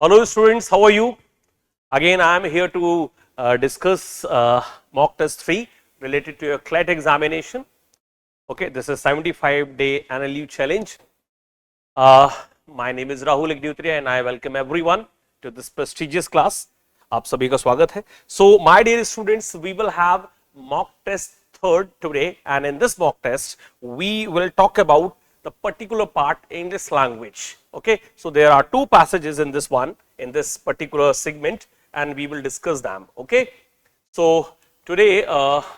Hello students, how are you? Again, I am here to discuss mock test 3 related to your CLET examination. Okay, this is 75-day annual leave challenge. My name is Rahul Igdutria and I welcome everyone to this prestigious class. आप सभी का स्वागत है. So, my dear students, we will have mock test third today, and in this mock test, we will talk about the particular part English language. Okay, so there are two passages in this one, in this particular segment, and we will discuss them. Okay, so today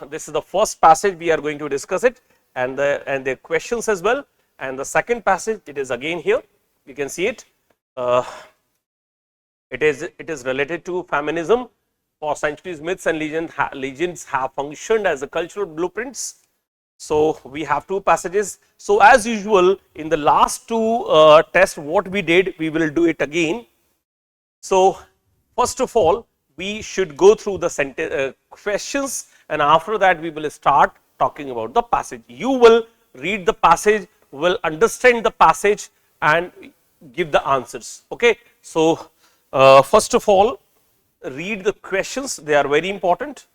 this is the first passage we are going to discuss it, and the questions as well. And the second passage, it is again here. You can see it. It is related to feminism. For centuries, myths and legends have functioned as a cultural blueprints. So we have two passages. So as usual, in the last two tests, what we did, we will do it again. So first of all, we should go through the questions, and after that we will start talking about the passage. You will read the passage, will understand the passage and give the answers. Okay. So first of all, read the questions, they are very important.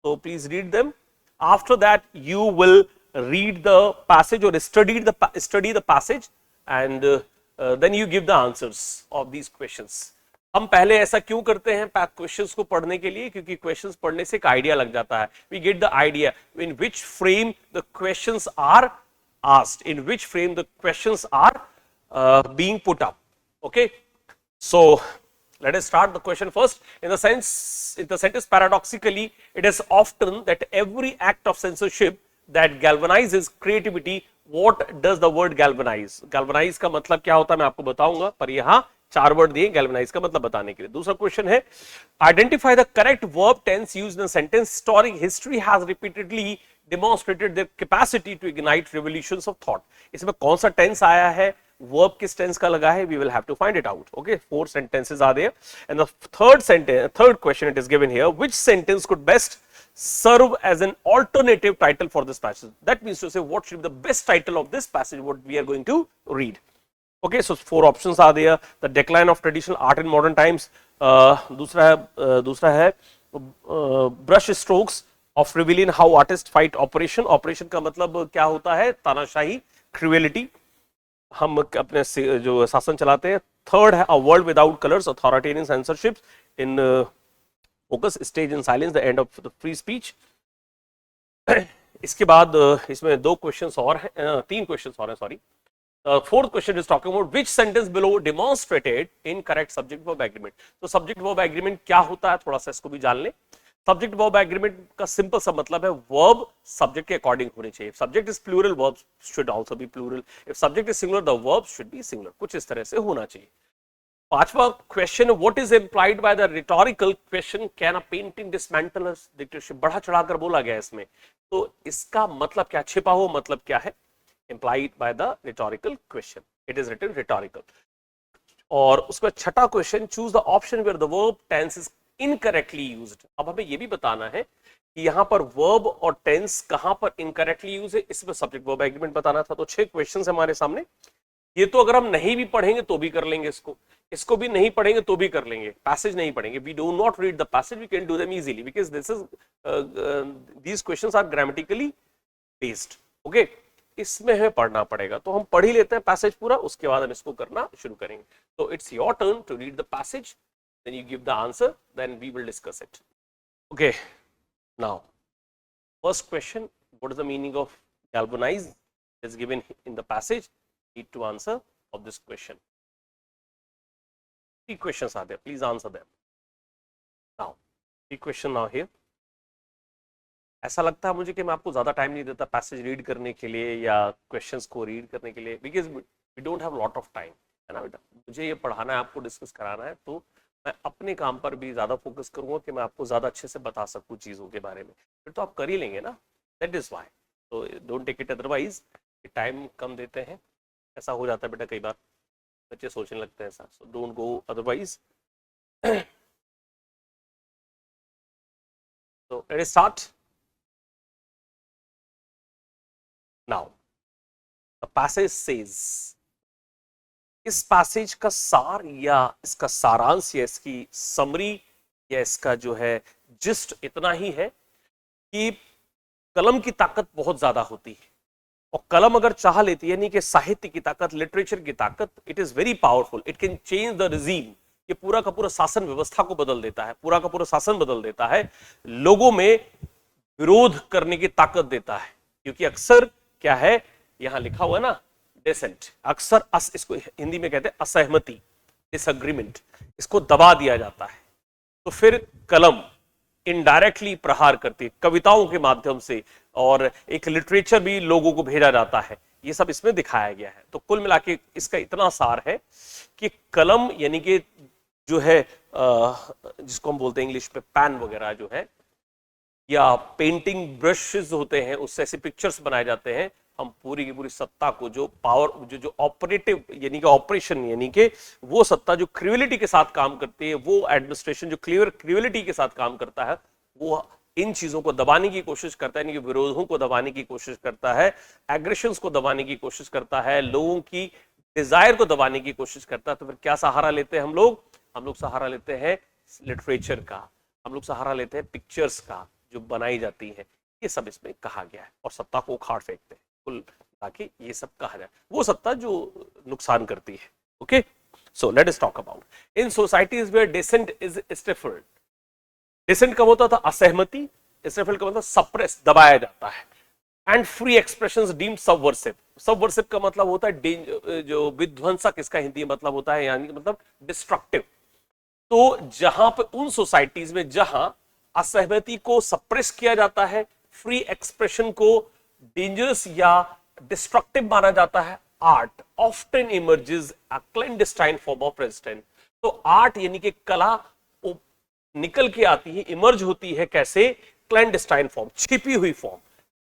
So please read them. After that, you will read the passage or study the passage, and then you give the answers of these questions. हम पहले ऐसा क्यों करते हैं questions को पढ़ने के लिए, क्योंकि क्वेश्चंस पढ़ने से एक आइडिया लग जाता है. We get the idea in which frame the questions are asked, in which frame the questions are being put up. Okay, so let us start the question first. In the sentence, paradoxically, it is often that every act of censorship that galvanizes creativity. What does the word galvanize? Galvanize का मतलब क्या होता है मैं आपको बताऊंगा, पर यहाँ चार वर्ड दिए galvanize का मतलब बताने के लिए. दूसरा क्वेश्चन है, identify the correct verb tense used in a sentence. Historic history has repeatedly demonstrated their capacity to ignite revolutions of thought. इसमें कौन सा टेंस आया है, verb किस टेंस का लगा है, we will have to find it out. Okay, 4 sentences are there, and the third question it is given here, which sentence could best serve as an alternative title for this passage? That means to say what should be the best title of this passage, what we are going to read. Okay, so 4 options are there. The decline of traditional art in modern times. दूसरा है brush strokes of revealing how artists fight oppression. Oppression का मतलब क्या होता है, तानाशाही, cruelty, हम अपने जो शासन चलाते हैं. थर्ड है, a world without colors, authoritarian censorship in focus, stage in silence, the end of the free speech. इसके बाद इसमें 2 क्वेश्चंस और हैं, 3 क्वेश्चंस और हैं, sorry. Fourth question is talking about which sentence below demonstrated incorrect subject verb agreement. तो subject verb agreement क्या होता है, थोड़ा सा इसको भी जान लें. Subject verb agreement का सिंपल सा मतलब है verb subject के अकॉर्डिंग होने चाहिए. Subject is plural, verbs should also be plural. If subject is singular, the verbs should be singular. कुछ इस तरह से होना चाहिए. पांचवा question, what is implied by the rhetorical question, can a painting dismantle a dictatorship? बढ़ा चढ़ाकर बोला गया इसमें, तो इसका मतलब क्या, छिपा हुआ मतलब क्या है, implied by the rhetorical question. It is written rhetorical. और उसका छठा question, choose the option where the verb tense is incorrectly used. अब हमें ये भी बताना है कि यहाँ पर verb और tense कहां पर incorrectly use है, इसमें subject verb agreement बताना था. तो 6 क्वेश्चंस हमारे सामने. ये तो अगर हम नहीं भी पढ़ेंगे तो भी कर लेंगे, इसको भी नहीं पढ़ेंगे तो भी कर लेंगे. पैसेज नहीं पढ़ेंगे, we do not read the passage, we can do them easily because this is these questions are grammatically based. Okay, इसमें हमें पढ़ना पड़ेगा, तो हम पढ़ ही लेते हैं पैसेज पूरा, उसके बाद हम इसको करना शुरू करेंगे. तो it's your turn to read the passage, then you give the answer, then we will discuss it. Okay, now first question, what is the meaning of galvanize is given in the passage. Need to answer of this question. 3 questions are there, please answer them. Now 3 question now here. ऐसा लगता है मुझे कि मैं आपको ज्यादा time नहीं देता पैसेज रीड करने के लिए या क्वेश्चंस को रीड करने के लिए, because we don't have lot of time, है ना बेटा. मुझे ये पढ़ाना है, आपको डिस्कस कराना है, तो मैं अपने काम पर भी ज्यादा फोकस करूंगा कि मैं आपको ज्यादा अच्छे से बता सकूं चीजों के बारे में. फिर तो आप कर ही लेंगे ना, दैट इज वाई. तो don't take it otherwise, time कम देते हैं, ऐसा हो जाता है बेटा, कई बार बच्चे सोचने लगते हैं ऐसा. So don't go otherwise. So let us start. Now, the passage says, इस पैसेज का सार या इसका सारांश या इसकी समरी या इसका जो है जिस्ट इतना ही है कि कलम की ताकत बहुत ज्यादा होती है, और कलम अगर चाह लेती है, यानी कि साहित्य की ताकत, लिटरेचर की ताकत, it is very powerful, it can change the regime. ये पूरा का पूरा शासन व्यवस्था को बदल देता है, पूरा का पूरा शासन बदल देता है, लोगों में विरोध करने की ताकत देता है। क्योंकि अक्सर क्या है, यहां लिखा हुआ है ना, डिसेंट, अक्सर इसको हिंदी में कहते हैं असहमति, डिसएग्रीमेंट, इसको दबा दिया जाता है। तो फिर कलम इनडायरेक्टली प्रहार करती है कविताओं के माध्यम से, और एक लिटरेचर भी लोगों को भेजा जाता है, ये सब इसमें दिखाया गया है। तो कुल मिला के इसका इतना सार है कि कलम यानी कि जो है जिसको हम बोलते हैं इंग्लिश में पेन वगैरह जो है, या पेंटिंग ब्रशेस होते हैं, उससे ऐसे पिक्चर्स बनाए जाते हैं। हम पूरी की पूरी सत्ता को, जो पावर, जो ऑपरेटिव यानी कि ऑपरेशन, यानी कि वो सत्ता जो क्रिविलिटी के साथ काम करती है, वो एडमिनिस्ट्रेशन जो क्रिविलिटी के साथ काम करता है, वो इन चीजों को दबाने की कोशिश करता है, यानी कि विरोधों को दबाने की कोशिश करता है, एग्रेशंस को दबाने की कोशिश करता है, लोगों की डिजायर को दबाने की कोशिश करता है। तो फिर क्या सहारा लेते हैं हम लोग? हम लोग सहारा लेते हैं लिटरेचर का, हम लोग सहारा लेते हैं पिक्चर्स का जो बनाई जाती है। ये सब इसमें कहा गया है, और सत्ता को उखाड़ फेंकते हैं कुल, ताकि ये सब कहा जाए, वो सत्ता जो नुकसान करती है। Okay, so let us talk about in societies where dissent is stifled. Dissent का होता था असहमति, स्टिफल्ड का मतलब सप्रेस, दबाया जाता है। And free expressions deemed subversive. Subversive का मतलब होता है जो विध्वंसक, इसका हिंदी मतलब होता है यानी मतलब डिस्ट्रक्टिव। तो जहां पे उन सोसाइटीज में जहां असहमति को सप्रेस किया जाता है, फ्री एक्सप्रेशन को डेंजरस या डिस्ट्रक्टिव माना जाता है, art often emerges a clandestine form of resistance. तो आर्ट यानी कि कला निकल के आती है, इमर्ज होती है कैसे? क्लैंडस्टाइन फॉर्म, छिपी हुई फॉर्म,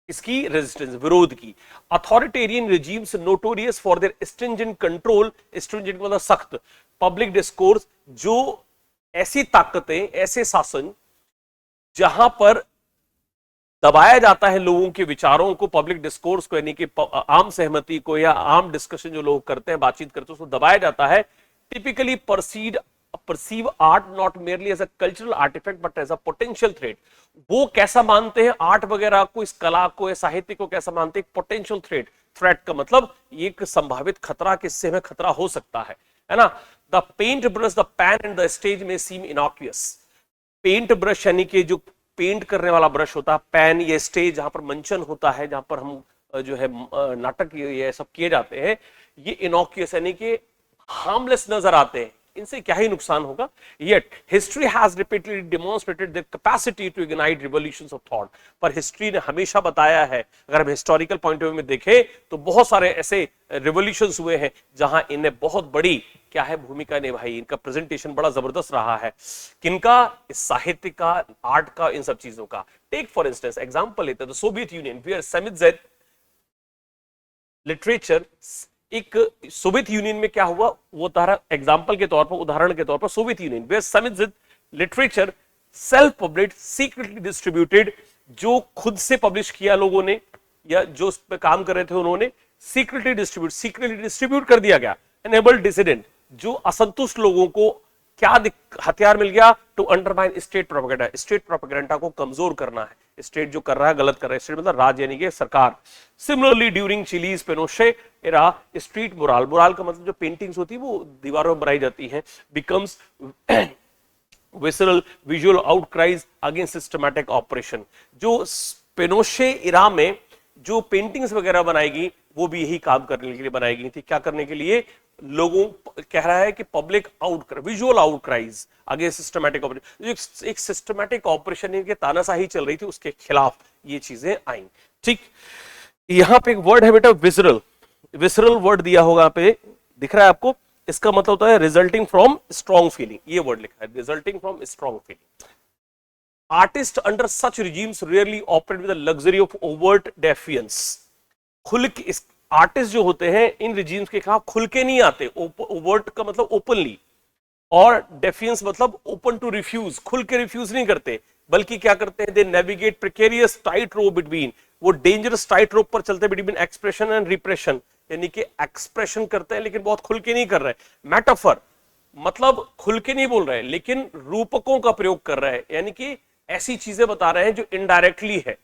इसकी रेजिस्टेंस, विरोध की। Authoritarian regimes notorious for their stringent control, stringent मतलब सख्त, पब्लिक डिस्कोर्स, जो ऐसी ताकतें, ऐसे शासन जहां पर दबाया जाता है लोगों के विचारों को, पब्लिक डिस्कोर्स को, यानी कि आम सहमति को या आम डिस्कशन जो लोग करते हैं, बातचीत करते हैं, उसको दबाया जाता है। Typically perceive art not merely as a cultural artifact but as a potential threat. वो कैसा मानते हैं आर्ट वगैरह को, इस कला को, इस साहित्य को कैसा मानते हैं? Potential threat. थ्रेट का मतलब एक संभावित खतरा, किससे हमें खतरा हो सकता है ना। The paint brush, the pen and the stage में सीम इनॉक्यूअस। पेंट ब्रश यानी कि जो पेंट करने वाला ब्रश होता है, पैन ये स्टेज जहां पर मंचन होता है, जहां पर हम जो है नाटक ये सब किए जाते हैं, ये इनॉक्यूअस यानी कि हार्मलेस नजर आते हैं, इनसे क्या ही नुकसान होगा। Yet history has repeatedly demonstrated their capacity to ignite revolutions of thought. पर हिस्ट्री ने हमेशा बताया है, अगर हम हिस्टोरिकल पॉइंट ऑफ व्यू में देखें तो बहुत सारे ऐसे रिवॉल्यूशंस हुए हैं जहां इन्हें बहुत बड़ी क्या है भूमिका निभाई, इनका प्रेजेंटेशन बड़ा जबरदस्त रहा है। किनका? इस साहित्य का, आर्ट का, इन सब चीजों का। टेक फॉर इंस्टेंस एग्जांपल लेते हैं, Soviet Union where samizdat literature. एक सोवियत यूनियन में क्या हुआ, वो तारा एग्जांपल के तौर पर, उदाहरण के तौर पर, Soviet Union where samizdat literature self publish secretly distributed, जो खुद से पब्लिश किया लोगों ने या जो उस पर काम कर रहे थे उन्होंने, सीक्रेटली डिस्ट्रीब्यूट कर दिया गया। एनेबल डिसिडेंट, जो असंतुष्ट लोगों को क्या हथियार मिल गया? To undermine state propaganda. State propaganda को कमजोर करना है, स्टेट जो कर रहा है गलत कर रहा है, स्टेट मतलब राज्य यानी कि सरकार। Similarly during Chile's Pinochet era, street murals, murals का मतलब जो पेंटिंग्स होती है वो दीवारों पर बनाई जाती है, becomes visceral visual outcries against systematic oppression. जो पेनोशे इरा में जो पेंटिंग्स वगैरह बनाएगी वो भी यही काम करने के लिए बनाई गई थी। क्या करने के लिए? लोगों कह रहा है कि public outcry, visual outcries against systematic oppression. एक सिस्टमैटिक ऑपरेशन के तानाशाही चल रही थी, उसके खिलाफ ये चीजें आई। ठीक, यहां पे एक वर्ड है बेटा विसरल, विसरल वर्ड दिया होगा यहाँ पे, दिख रहा है आपको? इसका मतलब होता है रिजल्टिंग फ्रॉम स्ट्रॉन्ग फीलिंग, ये वर्ड लिखा है, resulting from strong feeling. Artist under such regimes rarely operate with the luxury of overt defiance. खुल के आर्टिस्ट जो होते हैं इन रिजीम्स के खिलाफ खुल के नहीं आते, ओवर्ट का मतलब ओपनली, और डेफियंस मतलब ओपन टू रिफ्यूज, खुल के रिफ्यूज नहीं करते, बल्कि क्या करते हैं? They navigate precarious tightrope between, वो डेंजरस टाइट रोप पर चलते बिटवीन एक्सप्रेशन एंड रिप्रेशन, यानी कि एक्सप्रेशन करते हैं लेकिन बहुत खुल के नहीं कर रहे। मेटाफर मतलब खुल के नहीं बोल रहे लेकिन रूपकों का प्रयोग कर रहे हैं, यानी कि ऐसी चीजें बता रहे हैं जो इनडायरेक्टली है।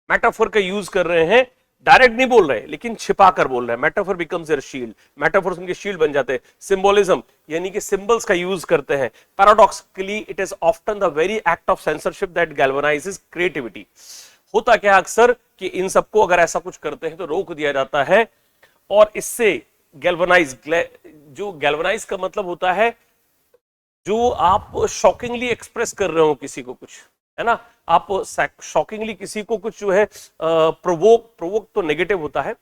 मेटाफर का यूज कर रहे हैं, डायरेक्ट नहीं बोल रहे लेकिन छिपा कर बोल रहे हैं। Metaphor becomes their shield, metaphors उनके शील्ड बन जाते हैं। सिंबोलिज्म यानी कि सिंबल्स का यूज करते हैं। Paradoxically it is often the very act of censorship that galvanises creativity. होता क्या अक्सर कि इन सबको अगर ऐसा कुछ करते हैं तो रोक दिया जाता है और इससे गैल्वनाइज, जो गैल्वनाइज का मतलब होता है जो आप शॉकिंगली एक्सप्रेस कर रहे हो किसी को कुछ, है ना, आप शॉकिंगली किसी को कुछ जो है प्रोवोक तो नेगेटिव होता है,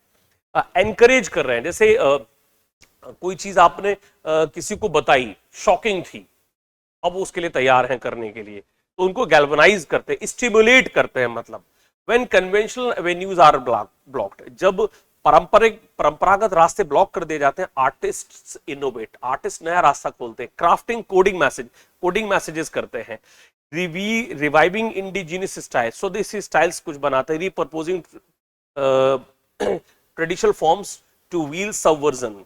एनकरेज कर रहे हैं। जैसे कोई चीज आपने किसी को बताई, शॉकिंग थी, अब वो उसके लिए तैयार हैं करने के लिए, तो उनको गैल्वनाइज करते हैं, स्टिमुलेट करते हैं। मतलब when conventional avenues are blocked, जब परंपरागत रास्ते ब्लॉक कर दिए जाते हैं, आर्टिस्ट इनोवेट, आर्टिस्ट नया रास्ता खोलते हैं। क्राफ्टिंग कोडिंग मैसेजेस करते हैं। रिवाइविंग इंडिजिनियस स्टाइल, स्वदेशी स्टाइल्स कुछ बनाते हैं। Repurposing traditional forms to wield subversion,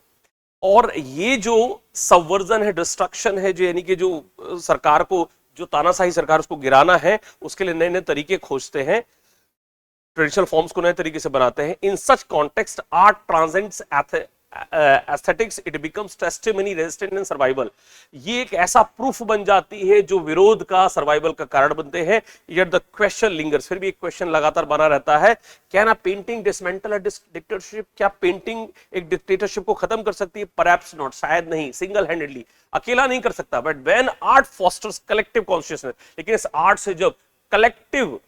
और ये जो सबवर्जन है, डिस्ट्रक्शन है, जो यानी कि जो सरकार को, जो तानाशाही सरकार उसको गिराना है, उसके लिए नए नए तरीके खोजते हैं, ट्रेडिशनल फॉर्म्स को नए तरीके से बनाते हैं। In such context art transcends aesthetics, it becomes testimony, resistance and survival. ये एक ऐसा प्रूफ बन जाती है जो विरोध का, सर्वाइवल का कारण बनते हैं। यट द क्वेश्चन लिंगर्स, फिर भी एक क्वेश्चन लगातार बना रहता है, क्या ना पेंटिंग डिसमेंटल डिक्टेटरशिप, क्या पेंटिंग एक डिक्टेटरशिप को खत्म कर सकती है? परहैप्स नॉट, शायद नहीं, सिंगल हैंडेडली, अकेला नहीं कर सकता। But when art fosters collective consciousness, लेकिन इस आर्ट से जब कलेक्टिव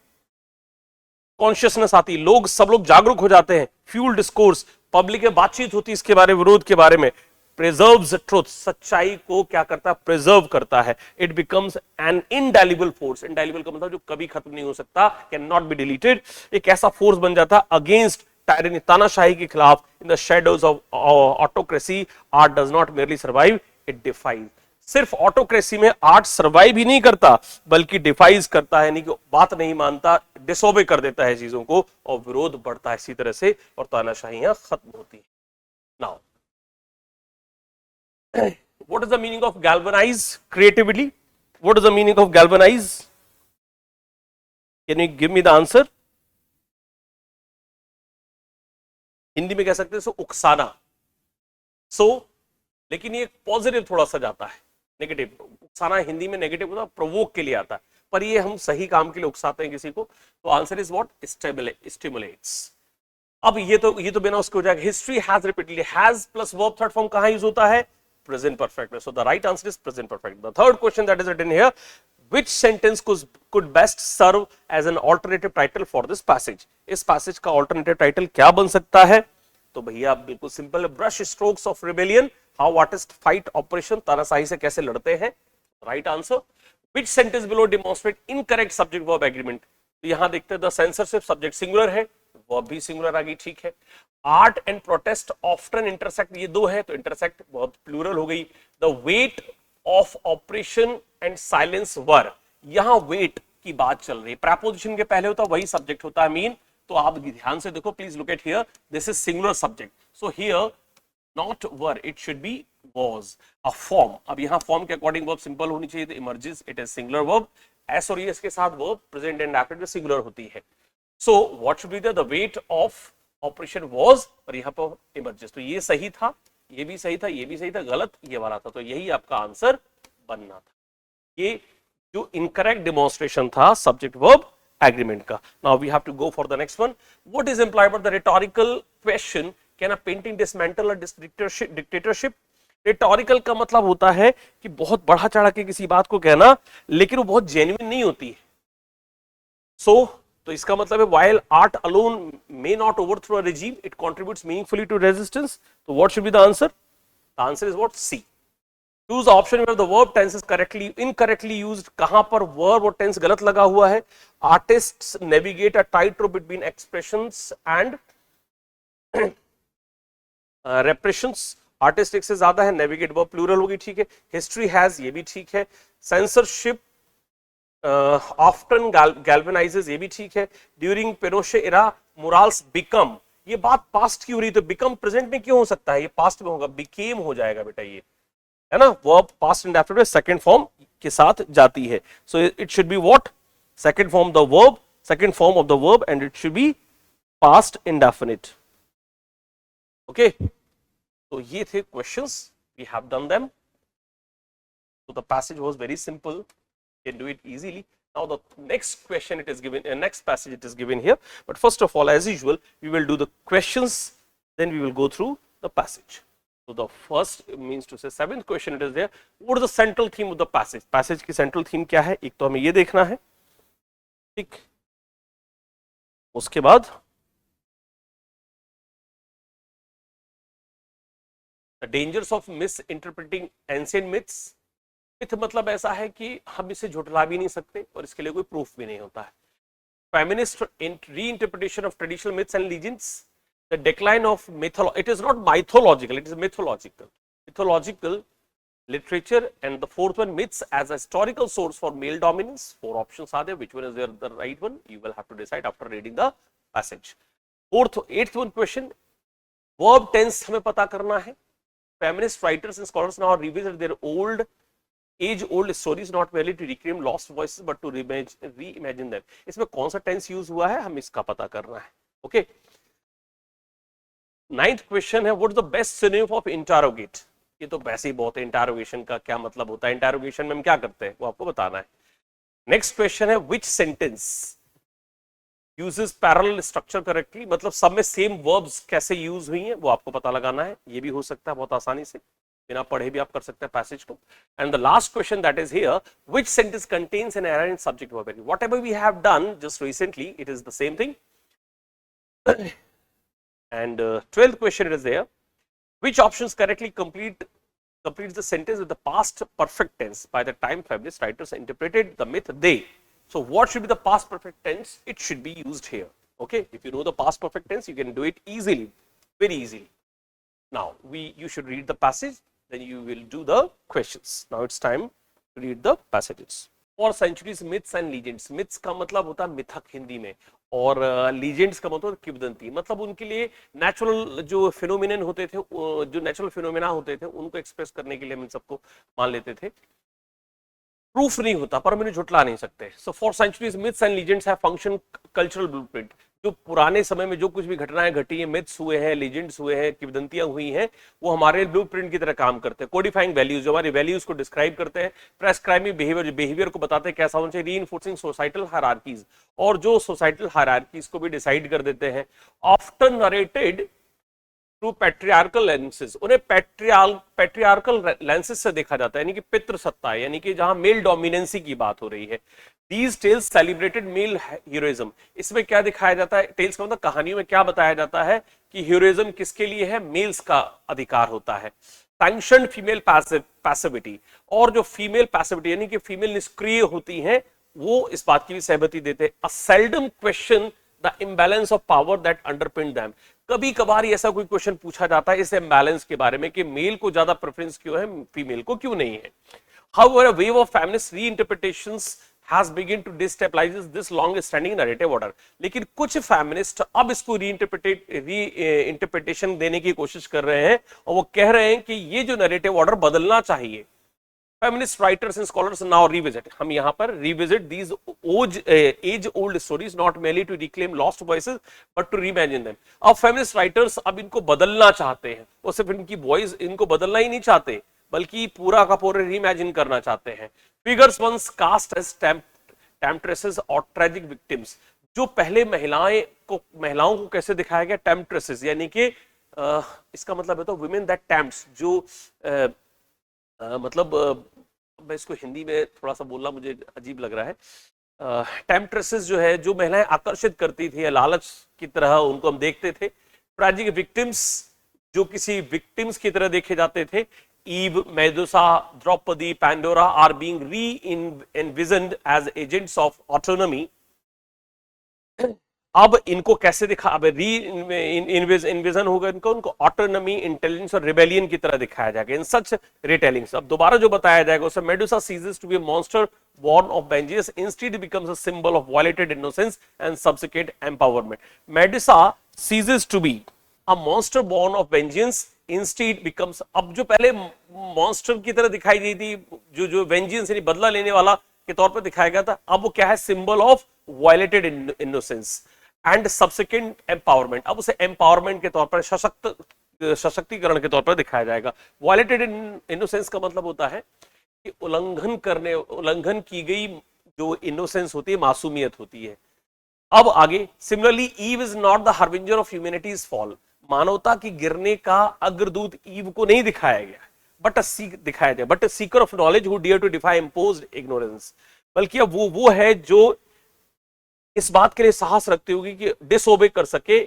कॉन्शियसनेस आती, लोग, सब लोग जागरूक हो जाते हैं, फ्यूल डिस्कोर्स, पब्लिक में बातचीत होती है इसके बारे में, विरोध के बारे में, प्रिजर्व्स ट्रुथ, सच्चाई को क्या करता है? प्रिजर्व करता है। It becomes N indelible force, indelible का मतलब जो कभी खत्म नहीं हो सकता, कैन नॉट बी डिलीटेड। एक ऐसा फोर्स बन जाता है अगेंस्ट टायरनी, तानाशाही के खिलाफ। In the shadows of autocracy art does not merely survive, it defies. सिर्फ ऑटोक्रेसी में आर्ट सर्वाइव ही नहीं करता बल्कि डिफाइज करता है, यानी कि बात नहीं मानता, डिसोबे कर देता है चीजों को, और विरोध बढ़ता है इसी तरह से, और तानाशाहियां खत्म होती है। Now what is the meaning of galvanize creatively? What is the meaning of galvanize? Can you give me the answer? Hindi में कह सकते हैं सो उकसाना, सो, लेकिन ये पॉजिटिव थोड़ा सा जाता है, नेगेटिव। उकसाना हिंदी में नेगेटिव होता है, प्रोवोक के लिए आता है, पर ये हम सही काम के लिए उकसाते हैं किसी को, तो आंसर इज व्हाट? स्टिमुलेट्स। अब ये तो बिना उसके हो जाएगा। History has repeatedly, has plus verb third form कहां यूज होता है? प्रेजेंट परफेक्ट में। So the right answer is present perfect. The third question that is written here, which sentence could best serve as an alternative title for this passage? इस passage का alternative title क्या बन सकता है? तो भैया बिल्कुल सिंपल है, brush strokes of rebellion, how artist fight operation, तानाशाही से कैसे लड़ते हैं। Right answer. Which sentence below demonstrate incorrect subject verb agreement? तो यहां देखते हैं, द सेंसरशिप सब्जेक्ट सिंगुलर है, वर्ब भी सिंगुलर आ गई, ठीक है। Art and protest often intersect, ये दो है तो इंटरसेक्ट बहुत प्लूरल हो गई। The weight of oppression and silence were, यहां वेट की बात चल रही है, प्रेपोजिशन के पहले होता वही सब्जेक्ट होता है मीन। तो आप ध्यान से देखो, please look at here, this is singular subject, so here not were, it should B was a form। अब यहां फॉर्म के अकॉर्डिंग वर्ब सिंपल होनी चाहिए, तो emerges, it is singular verb. S और एस के साथ वर्ब प्रेजेंट एंड एक्टिव में सिंगुलर होती है। So what should be the weight of operation was, और यहां पर इमर्जेस। तो ये सही था, ये भी सही था, ये भी सही था, गलत ये वाला था, तो यही आपका आंसर बनना था। ये जो इनकरेक्ट डेमोन्स्ट्रेशन था सब्जेक्ट वर्ब एग्रीमेंट का। Now we have to go for the next one. What is implied by the rhetorical question, can a painting dismantle a dictatorship? Rhetorical का मतलब होता है कि बहुत बढ़ा चढ़ा के किसी बात को कहना, लेकिन वो बहुत जेन्युइन नहीं होती है। तो इसका मतलब है while art alone may not overthrow a regime, it contributes meaningfully to resistance. So what should be the answer? The answer is what? C. Choose the option where the verb tense is incorrectly used. कहां पर verb और tense गलत लगा हुआ है? Artists navigate a tightrope between expressions and repressions. Artist एक से ज्यादा है, navigate verb plural होगी, ठीक है। History has, ये भी ठीक है। Censorship often galvanizes, ये भी ठीक है। During Pinochet era, morals become, ये बात पास्ट की हो रही तो बिकम प्रेजेंट में क्यों हो सकता है, ये पास्ट में होगा, बिकेम हो जाएगा बेटा, ये है ना, वर्ब पास्ट इंडेफिनिट में सेकंड फॉर्म के साथ जाती है. So it should be what, second form the verb, second form of the verb and it should be past indefinite. Okay, तो ये थे questions, we have done them. So the passage was very simple, you can do it easily. Now the next question it is given, next passage it is given here, but first of all, as usual, we will do the questions, then we will go through the passage. So the first means to say seventh question it is there. What is the central theme of the passage? Passage की central theme क्या है, एक तो हमें ये देखना है, ठीक, उसके बाद the dangers of misinterpreting ancient myths. Myth मतलब ऐसा है कि हम इसे झुठला भी नहीं सकते और इसके लिए कोई प्रूफ भी नहीं होता है. Feminist reinterpretation of traditional myths and legends, the decline of mythology, it is not mythological, it is mythological, mythological literature. And the fourth one, myths as a historical source for male dominance. 4 options are there, which one is there, the right one, you will have to decide after reading the passage. Eighth one question, verb tense हमें पता करना है. Feminist writers and scholars now revisit their age-old stories, not merely to reclaim lost voices but to reimagine them. इसमें कौन सा tense use हुआ है, हम इसका पता करना है. Okay. Ninth question है, what is the best synonym of interrogate? ये तो वैसे ही बहुत है, इंटरोगेशन का क्या मतलब होता है, इंटरोगेशन में हम क्या करते हैं वो आपको बताना है. नेक्स्ट क्वेश्चन है, विच sentence uses parallel structure correctly, मतलब सब में सेम वर्ब्स कैसे यूज हुई हैं वो आपको पता लगाना है. ये भी हो सकता है बहुत आसानी से, बिना पढ़े भी आप कर सकते हैं पैसेज को. And the last question that is here, which sentence contains an error in subject verb. Whatever we have done just recently, it is the same thing. And 12th question it is there, which options correctly completes the sentence with the past perfect tense by the time feminist writers interpreted the myth they. So what should be the past perfect tense? It should be used here. Okay, if you know the past perfect tense, you can do it easily, very easily. Now you should read the passage, then you will do the questions. Now it's time to read the passages. For centuries myths and legends, myths का मतलब होता है मिथक हिंदी में, और legends का मतलब किंवदंती, मतलब उनके लिए नेचुरल जो फिनोमिनन होते थे, जो नेचुरल फिनोमिना होते थे, उनको एक्सप्रेस करने के लिए हम सबको मान लेते थे. प्रूफ नहीं होता पर हम इन्हें झुठला नहीं सकते. So for centuries myths and legends have function cultural blueprint. जो पुराने समय में जो कुछ भी घटनाएं घटी है, मिथ्स हुए हैं, लीजेंड्स हुए हैं, किंवदंतियां हुई हैं, वो हमारे ब्लूप्रिंट की तरह काम करते हैं. कोडिफाइंग वैल्यूज, जो हमारी वैल्यूज को डिस्क्राइब करते हैं. प्रेस्क्राइबिंग बिहेवियर, जो बिहेवियर को बताते हैं कैसा होना चाहिए. रीइंफोर्सिंग सोसाइटल हायरार्कीज, और जो सोसाइटल हायरार्कीज को भी डिसाइड कर देते हैं. Often narrated through patriarchal lenses, उन्हें पैट्रियार्कल लेंसेज से देखा जाता है, यानी कि पितृ सत्ता, यानी कि जहां मेल डोमिनेंसी की बात हो रही है. These tales celebrated male heroism. इसमें क्या दिखाया जाता है, टेल्स का मतलब कहानियों में क्या बताया जाता है कि हीरोइज्म किसके लिए है, मेल्स का अधिकार होता है. Sanctioned फीमेल पैसिविटी, और जो फीमेल पैसिविटी यानी कि फीमेल निष्क्रिय होती हैं, वो इस बात की भी सहमति देते हैं. A seldom question the imbalance of power that underpinned them. कभी कभार ऐसा कोई क्वेश्चन पूछा जाता है इस इम्बैलेंस के बारे में कि मेल को ज्यादा प्रेफरेंस क्यों है, फीमेल को क्यों नहीं है. However, a wave of feminist reinterpretations has begun to destabilize this long standing narrative order. लेकिन कुछ फेमिनिस्ट अब इसको रीइंटरप्रिटेशन देने की कोशिश कर रहे हैं, और वो कह रहे हैं कि ये जो नैरेटिव ऑर्डर बदलना चाहिए. Feminist writers and scholars now revisit. हम यहाँ पर revisit these age-old stories, not merely to reclaim lost voices, but to reimagine them. अब feminist writers अब इनको बदलना चाहते हैं, वो सिर्फ इनकी वॉइस इनको बदलना ही नहीं चाहते, बल्कि पूरा का पूरा रीइमेजिन करना चाहते हैं. Figures once cast as temptresses और tragic victims, जो पहले महिलाओं को कैसे दिखाया गया, temptresses, यानी कि इसका मतलब है तो women that tempts, जो मतलब मैं इसको हिंदी में थोड़ा सा बोलना मुझे अजीब लग रहा है. टेम्प्ट्रेसेस जो है, जो महिलाएं आकर्षित करती थी लालच की तरह, उनको हम देखते थे. ट्रैजिक विक्टिम्स, जो किसी विक्टिम्स की तरह देखे जाते थे. Eve, Medusa, Draupadi, Pandora are being re-envisioned as agents of autonomy. अब इनको कैसे दिखा, अब इन्विजन होगा उनको ऑटोनॉमी, इंटेलिजेंस और रिबेलियन की तरह दिखाया जाएगा इन सच रिटेलिंग्स. अब दोबारा जो बताया जाएगा उसमें Medusa ceases to be a monster born of vengeance, instead becomes a symbol of violated innocence and subsequent empowerment. Medusa ceases to be a monster born of vengeance instead becomes, अब जो पहले मॉन्स्टर की तरह दिखाई दी थी, जो जो vengeance यानी बदला लेने वाला के तौर पर दिखाया गया था, अब वो क्या है, symbol of violated innocence and subsequent empowerment, अब उसे एम्पावरमेंट के तौर पर, सशक्तिकरण के तौर पर दिखाया जाएगा। वायलेटेड इनोसेंस का मतलब होता है कि उल्लंघन की गई जो इनोसेंस होती है, मासूमियत होती है। अब आगे, similarly Eve is not the harbinger of humanity's fall, मानवता की गिरने का अग्रदूत ईव को नहीं दिखाया गया, बट दिखाया गया, but seeker of knowledge who dare to defy imposed ignorance, बल्कि अब वो है जो इस बात के लिए साहस रखती होगी कि डिसओबे कर सके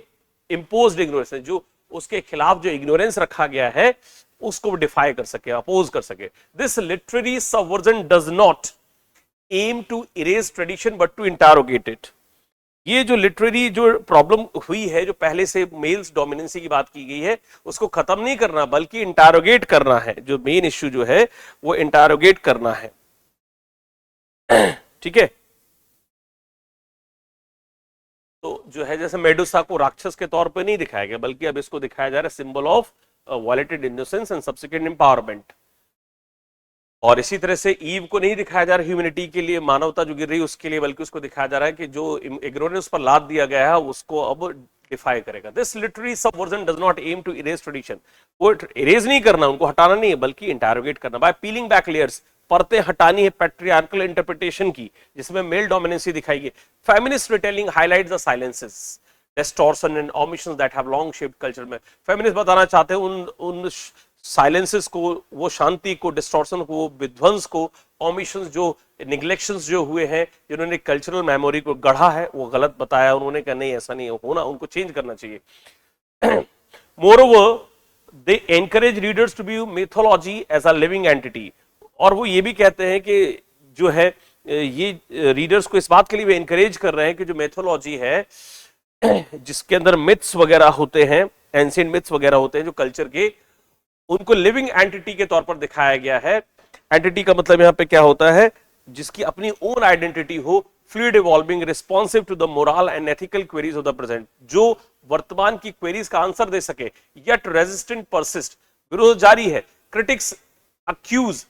इम्पोज्ड इग्नोरेंस, जो उसके खिलाफ जो इग्नोरेंस रखा गया है उसको डिफाई कर सके, अपोज कर सके। This literary subversion does not aim to erase tradition but to interrogate it. ये जो लिटरेरी जो प्रॉब्लम हुई है, जो पहले से मेल्स डोमिनेंसी की बात की गई है, उसको खत्म नहीं करना बल्कि इंटरोगेट करना है। जो मेन इश्यू जो है वो इंटरोगेट करना है, ठीक है। तो जो है जैसे मेडुसा को राक्षस के तौर पे नहीं दिखाया गया, बल्कि अब इसको दिखाया जा रहा है symbol of violated innocence and subsequent empowerment. और इसी तरह से ईव को नहीं दिखाया जा रहा ह्यूमैनिटी के लिए, मानवता जो गिर रही है उसके लिए, बल्कि उसको दिखाया जा रहा है कि जो इग्नोरेंस पर लाद दिया गया है उसको अब डिफाई करेगा। This literary subversion does not aim to erase tradition, वो इरेज नहीं करना, उनको हटाना नहीं है, बल्कि इंटरोगेट करना बाय पीलिंग बैक लेयर्स, परतें हटानी है पैट्रियार्कल इंटरप्रिटेशन की, जिसमें मेल डोमिनेंसी दिखाई है। Feminist retelling highlights the silences, distortion and omissions that have long shaped culture में। फेमिनिस्ट बताना चाहते हैं उन साइलेंसेस को, वो शांति को, डिस्टॉर्शन को, विध्वंस को, ओमिशंस जो निग्लेक्शंस जो हुए हैं, जिन्होंने कल्चरल मेमोरी को गढ़ा है, वो गलत बताया। उन्होंने कहा नहीं ऐसा नहीं होना, उनको चेंज करना चाहिए। Moreover they encourage readers to view mythology as a living entity, और वो ये भी कहते हैं कि जो है ये रीडर्स को इस बात के लिए भी एनकरेज कर रहे हैं कि जो मिथोलॉजी है, जिसके अंदर मिथ्स वगैरह होते हैं, एंशिएंट मिथ्स वगैरह होते हैं जो कल्चर के, उनको लिविंग एंटिटी के तौर पर दिखाया गया है। एंटिटी का मतलब यहां पे क्या होता है, जिसकी अपनी ओन आइडेंटिटी हो, fluid evolving, responsive to the moral and ethical queries of the present, जो वर्तमान की क्वेरीज का आंसर दे सके, येट रेजिस्टेंट परसिस्ट, विरोध जारी है। क्रिटिक्स अक्यूज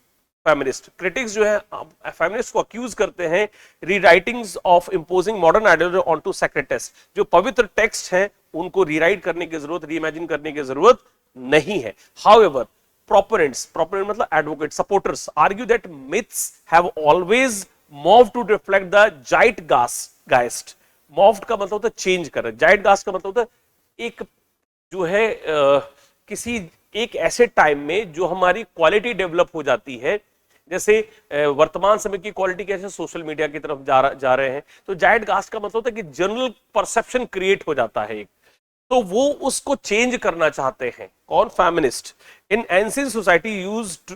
फेमिनिस्ट, क्रिटिक्स जो है फेमिनिस्ट को अक्यूज करते हैं rewritings of imposing modern ideology onto sacred text, जो पवित्र टेक्स्ट हैं उनको रीराइट करने की जरूरत, रीइमेजिन करने की जरूरत नहीं है। However, proponents मतलब advocates, supporters argue that myths have always morphed to reflect the zeitgeist. Morphed का मतलब होता है चेंज कर, zeitgeist का मतलब होता है एक जो है किसी एक ऐसे टाइम में जो हमारी क्वालिटी डेवलप हो जाती है, जैसे वर्तमान समय की क्वालिटी कैसे सोशल मीडिया की तरफ जा रहे हैं, तो zeitgeist का मतलब होता है कि जनरल परसेप्शन क्रिएट हो जाता है एक, तो वो उसको चेंज करना चाहते हैं। कौन? Feminist. In ancient society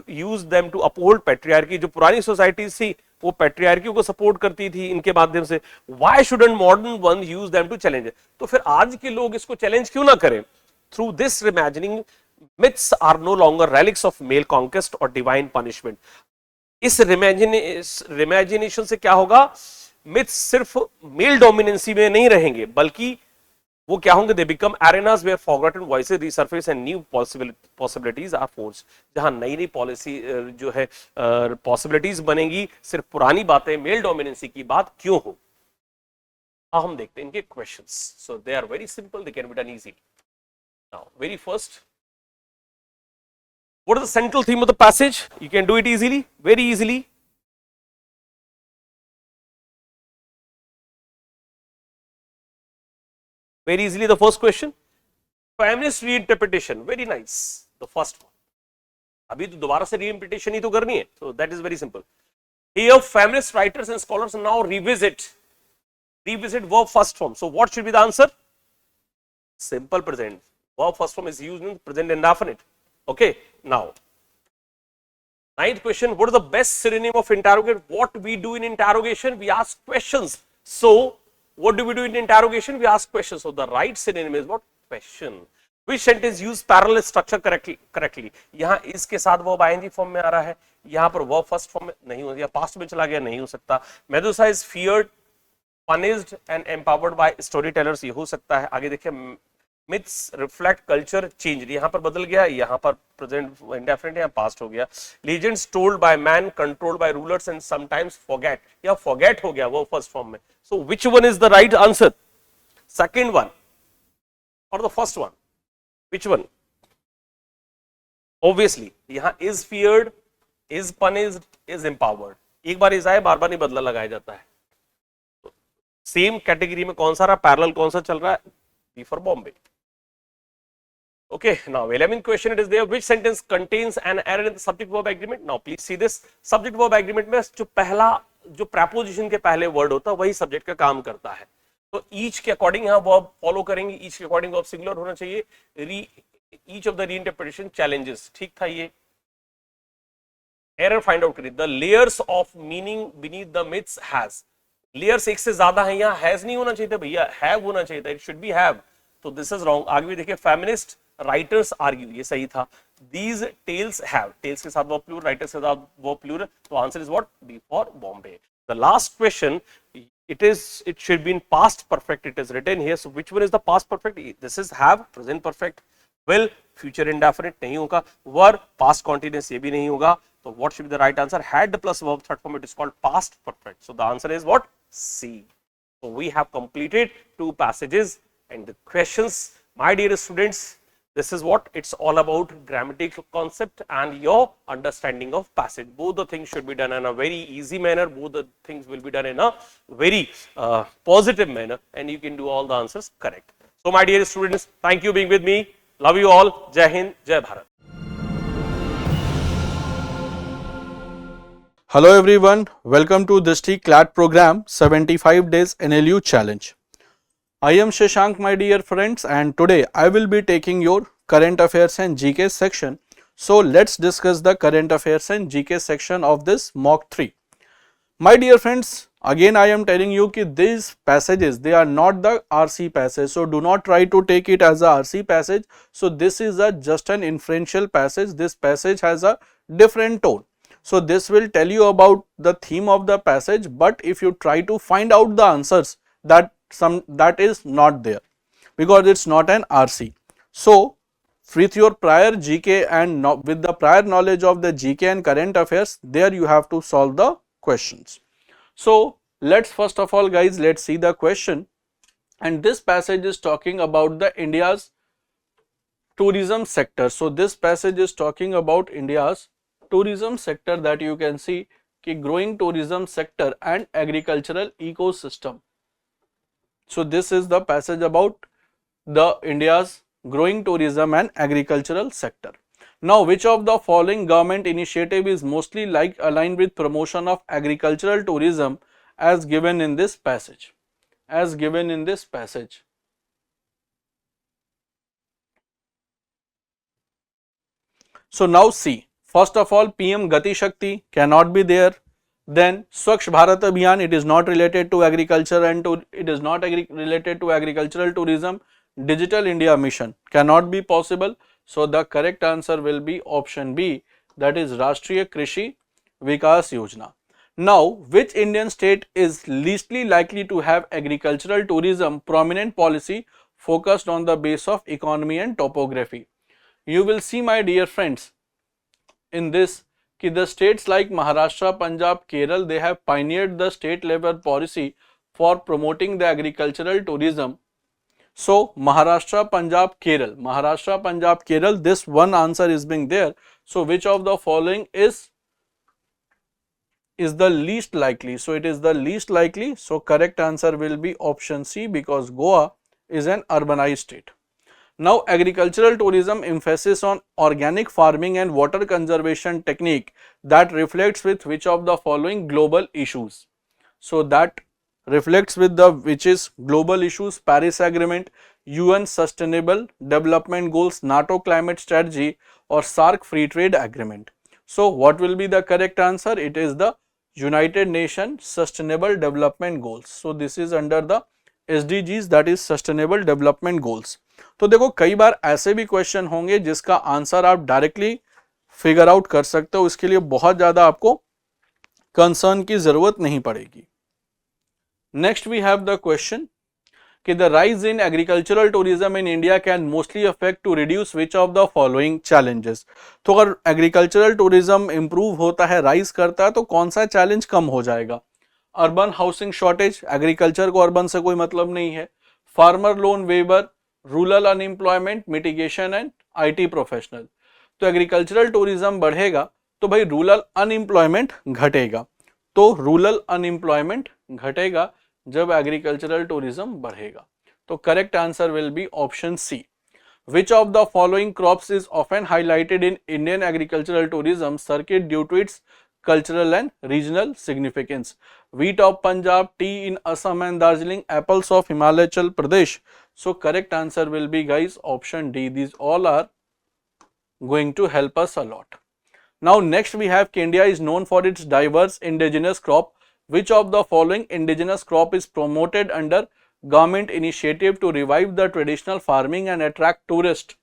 use them to uphold patriarchy, जो पुरानी सोसाइटीज थी वो पैट्रियार्की को सपोर्ट करती थी इनके माध्यम से। Why shouldn't modern one use them to challenge, तो फिर आज के लोग इसको चैलेंज क्यों ना करें? Through this reimagining myths are no longer relics of male conquest और डिवाइन पनिशमेंट। इस रिमैजिनेशन से क्या होगा, मिथ्स सिर्फ मेल डोमिनेंसी में नहीं रहेंगे, बल्कि वो क्या होंगे, they become arenas where forgotten voices resurface and new possibilities are forced, जहां नई नई पॉलिसी जो है पॉसिबिलिटीज बनेंगी, सिर्फ पुरानी बातें मेल डोमिनेंसी की बात क्यों हो। अब हम देखते हैं इनके questions. So they are very simple, they can be done easily. Now very first, what is the central theme of the passage? You can do it easily, very easily. Very easily, the first question, feminist reinterpretation, very nice, the first one. अभी तो दोबारा से reinterpretation ही तो करनी है, so that is very simple. Here feminist writers and scholars now revisit verb first form. So what should be the answer? Simple present. Verb first form is used in present indefinite. Okay, now ninth question, what is the best synonym of interrogate? What we do in interrogation? We ask questions. So what do we do in interrogation? We ask questions. So the right synonym is what? Question. Which sentence use parallel structure correctly? यहाँ इसके साथ verb ing form में आ रहा है, यहाँ पर verb first form में नहीं हो, या पास्ट में चला गया, नहीं हो सकता। Medusa is feared, punished and empowered by storytellers, ये हो सकता है। आगे देखिए, myths reflect culture changed, यहाँ पर बदल गया, यहाँ पर present indefinite यहाँ past हो गया. Legends told by man, controlled by rulers and sometimes forget, या forget हो गया वो first form में. So which one is the right answer? Second one or the first one? Which one? Obviously यहाँ is feared, is punished, is empowered. एक बार is आए, बार बार नहीं बदला लगाया जाता है. सेम कैटेगरी में कौन सा रहा, पैरेलल कौन सा चल रहा है? B for Bombay. Okay, now 11th question it is there. Which sentence contains an error in the subject verb agreement? Now please see this. Subject verb agreement में जो पहला जो preposition के पहले word होता है वही subject का काम करता है. तो each के according यहाँ verb follow करेंगे, each के according verb singular होना चाहिए. Each of the reinterpretation challenges. ठीक था ये. Error find out करिए. The layers of meaning beneath the myths has. Layers एक से ज्यादा है, यहाँ has नहीं होना चाहिए था भैया, have होना चाहिए था. It should be have. तो this is wrong. आगे भी देखिए, feminist writers argue, ये सही था. These tales have, tales के साथ वो plural, writers के साथ वो plural. तो answer is what? B for Bombay. The last question, it should be in past perfect. It is written here. So which one is the past perfect? This is have, present perfect. Will, future indefinite नहीं होगा. Were, past continuous ये भी नहीं होगा. So what should be the right answer? Had plus verb third form, it is called past perfect. So the answer is what? C. So we have completed 2 passages and the questions, my dear students. This is what it's all about, grammatical concept and your understanding of passage. Both the things should be done in a very easy manner. Both the things will be done in a very positive manner, and you can do all the answers correct. So my dear students, thank you being with me. Love you all. Jai Hind, Jai Bharat. Hello everyone, welcome to Drishti CLAT program 75 days NLU challenge. I am Shashank, my dear friends, and today I will be taking your current affairs and GK section. So let's discuss the current affairs and GK section of this mock 3. My dear friends, again I am telling you that these passages, they are not the RC passage. So do not try to take it as a RC passage. So this is just an inferential passage. This passage has a different tone. So this will tell you about the theme of the passage, but if you try to find out the answers, that is not there because it's not an RC. So with your prior GK and with the prior knowledge of the GK and current affairs, there you have to solve the questions. So let's first of all guys, let's see the question, and this passage is talking about the India's tourism sector. So this passage is talking about India's tourism sector, that you can see ki growing tourism sector and agricultural ecosystem. So this is the passage about the India's growing tourism and agricultural sector. Now which of the following government initiative is mostly aligned with promotion of agricultural tourism as given in this passage? As given in this passage. So now see, first of all, PM Gati Shakti cannot be there. Then Swachh Bharat Abhiyan, it is not related to agriculture and it is not related to agricultural tourism. Digital India Mission cannot be possible. So the correct answer will be option B, that is Rashtriya Krishi Vikas Yojana. Now which Indian state is leastly likely to have agricultural tourism prominent policy focused on the base of economy and topography? You will see, my dear friends, in this कि the states like Maharashtra, Punjab, Kerala, they have pioneered the state level policy for promoting the agricultural tourism. So Maharashtra, Punjab, Kerala, this one answer is being there. So which of the following is the least likely? So it is the least likely. So correct answer will be option C, because Goa is an urbanized state. Now agricultural tourism emphasis on organic farming and water conservation technique that reflects with which of the following global issues? So that reflects with the which is global issues: Paris Agreement, UN Sustainable Development Goals, NATO Climate Strategy, or SAARC Free Trade Agreement. So what will be the correct answer? It is the United Nations Sustainable Development Goals. So this is under the SDGs, that is Sustainable Development Goals. तो देखो कई बार ऐसे भी question होंगे जिसका answer आप directly figure out कर सकते हो, इसके लिए बहुत ज्यादा आपको कंसर्न की जरूरत नहीं पड़ेगी. Next we have the question, कि the rise in agricultural tourism in India can mostly affect to reduce which of the following challenges. तो अगर एग्रीकल्चरल टूरिज्म इंप्रूव होता है, राइज करता है, तो कौन सा चैलेंज कम हो जाएगा? अर्बन हाउसिंग शॉर्टेज, एग्रीकल्चर को अर्बन से कोई मतलब नहीं है। Farmer loan waiver, rural unemployment mitigation and IT professional. तो एग्रीकल्चरल टूरिज्म बढ़ेगा तो भाई रूरल अनएम्प्लॉयमेंट घटेगा, तो रूरल अनएम्प्लॉयमेंट घटेगा जब एग्रीकल्चरल टूरिज्म बढ़ेगा। तो correct answer will be option C. Which of the following crops is often highlighted in Indian agricultural tourism circuit due to its cultural and regional significance? Wheat of Punjab, tea in Assam and Darjeeling, apples of Himachal Pradesh. So correct answer will be, guys, option D. These all are going to help us a lot. Now next we have India is known for its diverse indigenous crop. Which of the following indigenous crop is promoted under government initiative to revive the traditional farming and attract tourists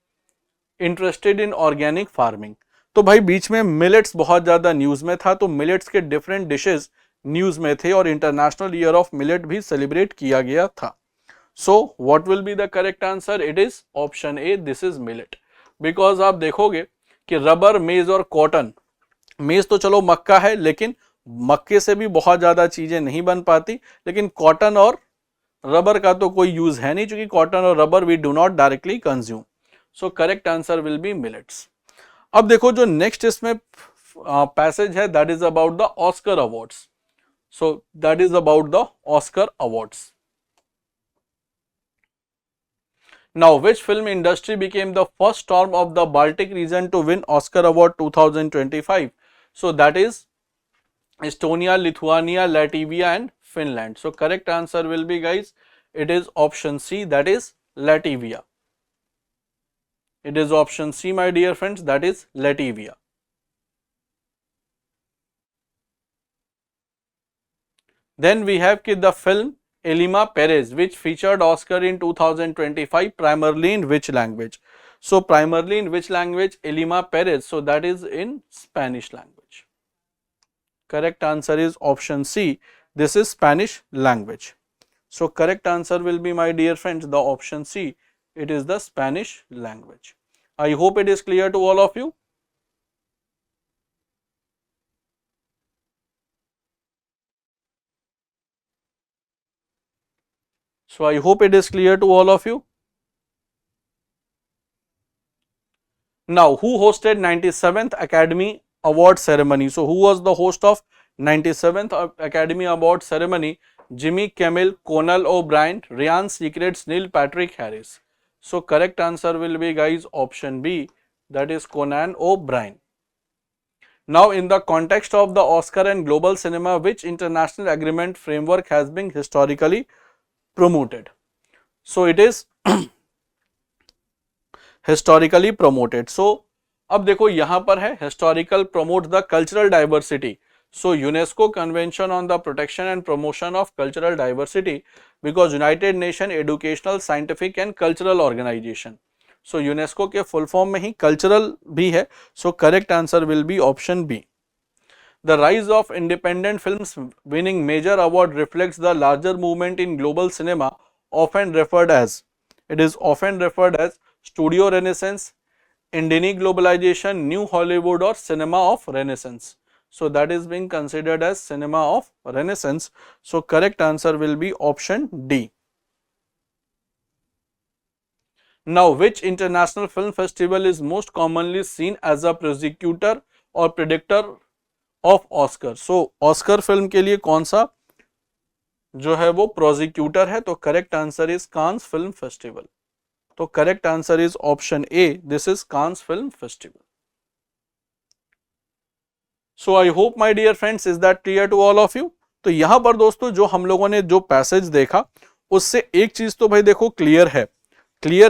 interested in organic farming? तो भाई बीच में millets बहुत ज़्यादा news में था, तो millets के different dishes news में थे और इंटरनेशनल ईयर ऑफ मिलेट भी सेलिब्रेट किया गया था। So what will be the correct answer? It is option A, this is millet. Because आप देखोगे कि रबर, मेज और कॉटन, मेज तो चलो मक्का है, लेकिन मक्के से भी बहुत ज़्यादा चीज़ें नहीं बन पाती, लेकिन कॉटन और रबर का तो कोई यूज है नहीं, क्योंकि कॉटन और rubber we do not directly consume. So correct answer will be millets. अब देखो जो नेक्स्ट इसमें पैसेज है, that is about the Oscar awards. So that is about the Oscar awards. Now, which film industry became the first storm of the Baltic region to win Oscar Award 2025? So that is Estonia, Lithuania, Latvia and Finland. So correct answer will be, guys, it is option C, that is Latvia. It is option C, my dear friends, that is Latvia. Then we have the film Elima Perez, which featured Oscar in 2025, primarily in which language? So primarily in which language? Elima Perez. So that is in Spanish language. Correct answer is option C. This is Spanish language. So correct answer will be, my dear friends, the option C. It is the Spanish language. I hope it is clear to all of you. So I hope it is clear to all of you. Now, who hosted 97th Academy Award ceremony? So who was the host of 97th Academy Award ceremony? Jimmy Kimmel, Conan O'Brien, Ryan Seacrest, Neil Patrick Harris. So correct answer will be, guys, option B, that is Conan O'Brien. Now, in the context of the Oscar and global cinema, which international agreement framework has been historically promoted? So it is historically promoted. So अब देखो यहाँ पर है historical promote the cultural diversity. So UNESCO Convention on the Protection and Promotion of Cultural Diversity, because United Nations Educational, Scientific and Cultural Organization. So UNESCO के full form में ही cultural भी है. So correct answer will be option B. The rise of independent films winning major award reflects the larger movement in global cinema, often referred as, it is often referred as Studio Renaissance, Indian globalization, New Hollywood or Cinema of Renaissance. So that is being considered as Cinema of Renaissance. So correct answer will be option D. Now, which international film festival is most commonly seen as a prosecutor or predictor of Oscar? So Oscar film के लिए कौन सा जो है वो prosecutor है? तो correct answer is Cannes film festival. तो correct answer is option A, this is Cannes film festival. So I hope my dear friends is that clear to all of you. तो यहां पर दोस्तों जो हम लोगों ने जो पैसेज देखा उससे एक चीज तो भाई देखो क्लियर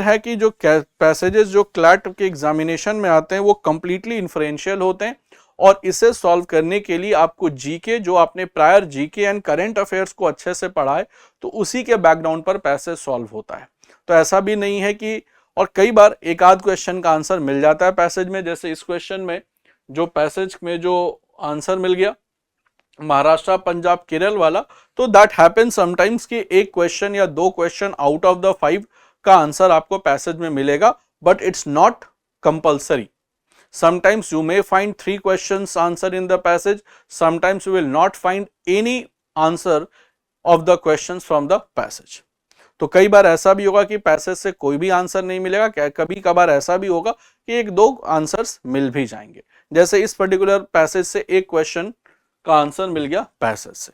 है कि जो पैसेजेस जो क्लैट के एग्जामिनेशन में आते हैं वो कंप्लीटली इन्फ्रेंशियल होते हैं, और इसे सॉल्व करने के लिए आपको जीके, जो आपने prior GK and current affairs को अच्छे से पढ़ा है, तो उसी के बैकग्राउंड पर पैसेज सॉल्व होता है. तो ऐसा भी नहीं है कि, और कई बार एक आध क्वेश्चन का आंसर मिल जाता है पैसेज में, जैसे इस क्वेश्चन में जो पैसेज में जो आंसर मिल गया महाराष्ट्र, पंजाब, केरल वाला, तो दैट हैपन समटाइम्स कि एक क्वेश्चन या दो क्वेश्चन आउट ऑफ द 5 का आंसर आपको पैसेज में मिलेगा, but it's not compulsory. Sometimes you may find 3 questions answer in the passage, sometimes you will not find any answer of the questions from the passage. तो कई बार ऐसा भी होगा कि पैसेज से कोई भी आंसर नहीं मिलेगा, कभी कभार ऐसा भी होगा कि एक दो आंसर्स मिल भी जाएंगे. जैसे इस पर्टिकुलर पैसेज से एक क्वेश्चन का आंसर मिल गया पैसेज से.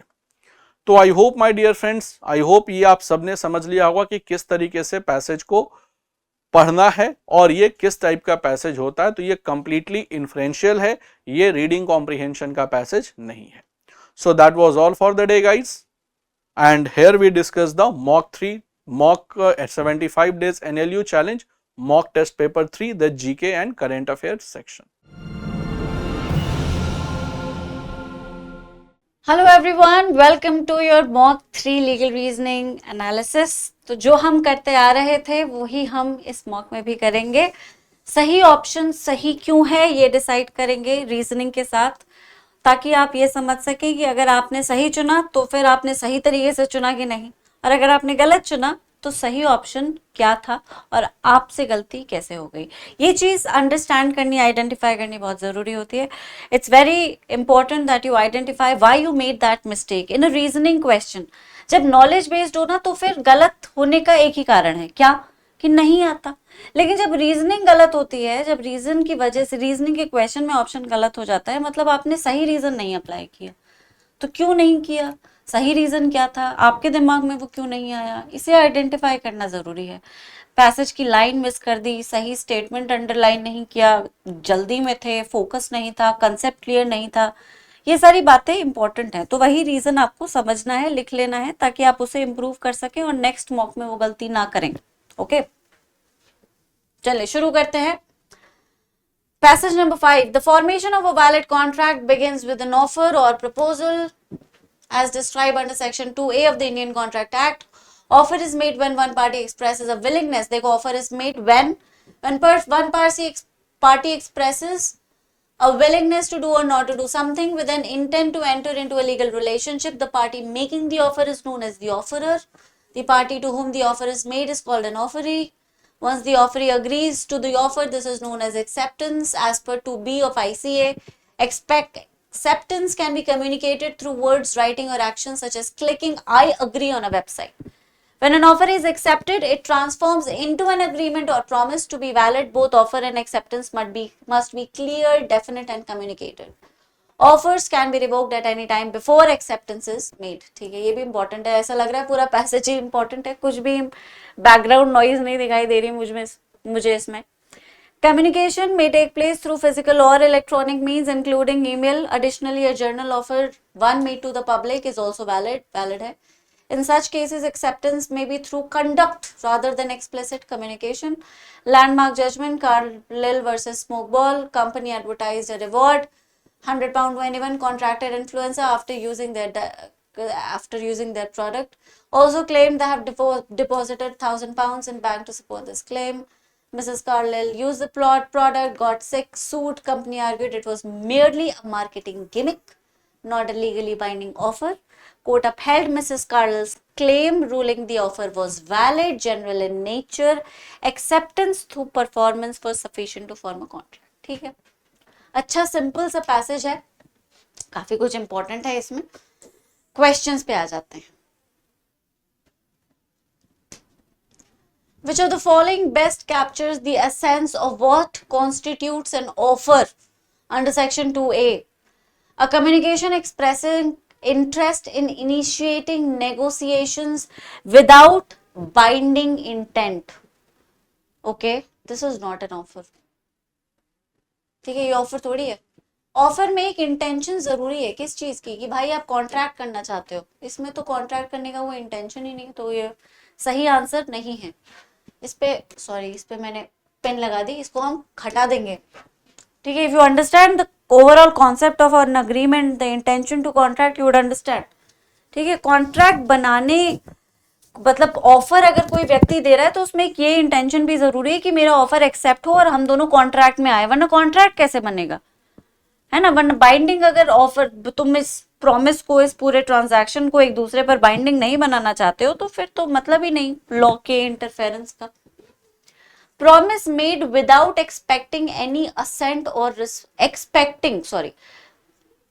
तो I hope my dear friends, I hope ये आप सबने समझ लिया होगा कि किस तरीके से पैसेज को पढ़ना है और ये किस टाइप का पैसेज होता है. तो ये कंप्लीटली इन्फ्रेंशियल है, ये रीडिंग कॉम्प्रिहेंशन का पैसेज नहीं है. So that was all for the day guys, and here we discuss the mock 75 days NLU challenge, mock test paper 3, the GK and current affairs section. Hello everyone, welcome to your mock 3 legal reasoning analysis. तो जो हम करते आ रहे थे वही हम इस mock में भी करेंगे. सही ऑप्शन सही क्यों है ये डिसाइड करेंगे रीजनिंग के साथ, ताकि आप ये समझ सकें कि अगर आपने सही चुना तो फिर आपने सही तरीके से चुना कि नहीं, और अगर आपने गलत चुना तो सही ऑप्शन क्या था और आपसे गलती कैसे हो गई. ये चीज़ अंडरस्टैंड करनी, आइडेंटिफाई करनी बहुत ज़रूरी होती है. It's very important that you identify why you made that mistake in a reasoning question. जब नॉलेज बेस्ड हो ना तो फिर गलत होने का एक ही कारण है, क्या, कि नहीं आता. लेकिन जब रीजनिंग गलत होती है, जब रीजन की वजह से रीजनिंग के क्वेश्चन में ऑप्शन गलत हो जाता है, मतलब आपने सही रीजन नहीं अप्लाई किया. तो क्यों नहीं किया, सही रीजन क्या था, आपके दिमाग में वो क्यों नहीं आया, इसे आइडेंटिफाई करना जरूरी है. पैसेज की लाइन मिस कर दी, सही स्टेटमेंट अंडरलाइन नहीं किया, जल्दी में थे, फोकस नहीं था, कंसेप्ट क्लियर नहीं था, ये सारी बातें इंपॉर्टेंट है. तो वही रीजन आपको समझना है, लिख लेना है, ताकि आप उसे इम्प्रूव कर सकें और नेक्स्ट मॉक में वो गलती ना करें. ओके, चलिए शुरू करते हैं. Passage number 5. The formation of a valid contract begins with an offer or proposal as described under section 2A of the Indian Contract Act. Offer is made when one party expresses a willingness. देखो, offer is made when one party expresses a willingness to do or not to do something with an intent to enter into a legal relationship. The party making the offer is known as the offerer. The party to whom the offer is made is called an offeree. Once the offeree agrees to the offer, this is known as acceptance as per 2B of ICA. Acceptance can be communicated through words, writing or actions such as clicking I agree on a website. When an offer is accepted, it transforms into an agreement or promise to be valid. Both offer and acceptance must be clear, definite and communicated. Offers can be revoked at any time before acceptance is made. ठीक है, ये भी important है. ऐसा लग रहा है पूरा पैसेज ही important है, कुछ भी बैकग्राउंड नॉइज नहीं दिखाई दे रही मुझे इसमें. Communication may take place through physical or electronic means, including email. Additionally, a journal offer, one made to the public, is also valid है. In such cases, acceptance may be through conduct rather than explicit communication. Landmark judgment, Carlyle versus Smokeball. Company advertised a reward, £100 to anyone contracted influencer after using their product. Also claimed they have deposited £1,000 in bank to support this claim. Mrs. Carlyle used the product, got sick, sued. Company argued it was merely a marketing gimmick, not a legally binding offer. Court upheld Mrs. Carlyle's claim, ruling the offer was valid, general in nature. Acceptance through performance was sufficient to form a contract. ठीक है, अच्छा simple सा passage है, काफी कुछ important है इसमें. Questions पे आ जाते हैं. Which of the following best captures the essence of what constitutes an offer under section 2A? A communication expressing interest in initiating negotiations without binding intent. Okay, this is not an offer. ठीक है, ये offer थोड़ी है. Offer में एक intention जरूरी है, किस चीज की, कि भाई आप कॉन्ट्रैक्ट करना चाहते हो. इसमें तो कॉन्ट्रैक्ट करने का वो इंटेंशन ही नहीं, तो ये सही आंसर नहीं है. इस पे मैंने पेन लगा दी, इसको हम हटा देंगे. ठीक है, if you understand the overall concept of an agreement, the intention to contract, you would understand. ठीक है, कॉन्ट्रैक्ट बनाने मतलब ऑफर अगर कोई व्यक्ति दे रहा है तो उसमें एक ये इंटेंशन भी जरूरी है कि मेरा ऑफर एक्सेप्ट हो और हम दोनों कॉन्ट्रैक्ट में आए, वरना कॉन्ट्रैक्ट कैसे बनेगा, है ना, वरना बाइंडिंग अगर ऑफर, तुम इस प्रॉमिस को, इस पूरे ट्रांजैक्शन को एक दूसरे पर बाइंडिंग नहीं बनाना चाहते हो तो फिर तो मतलब ही नहीं लॉ के इंटरफेरेंस का। Promise made without expecting any assent और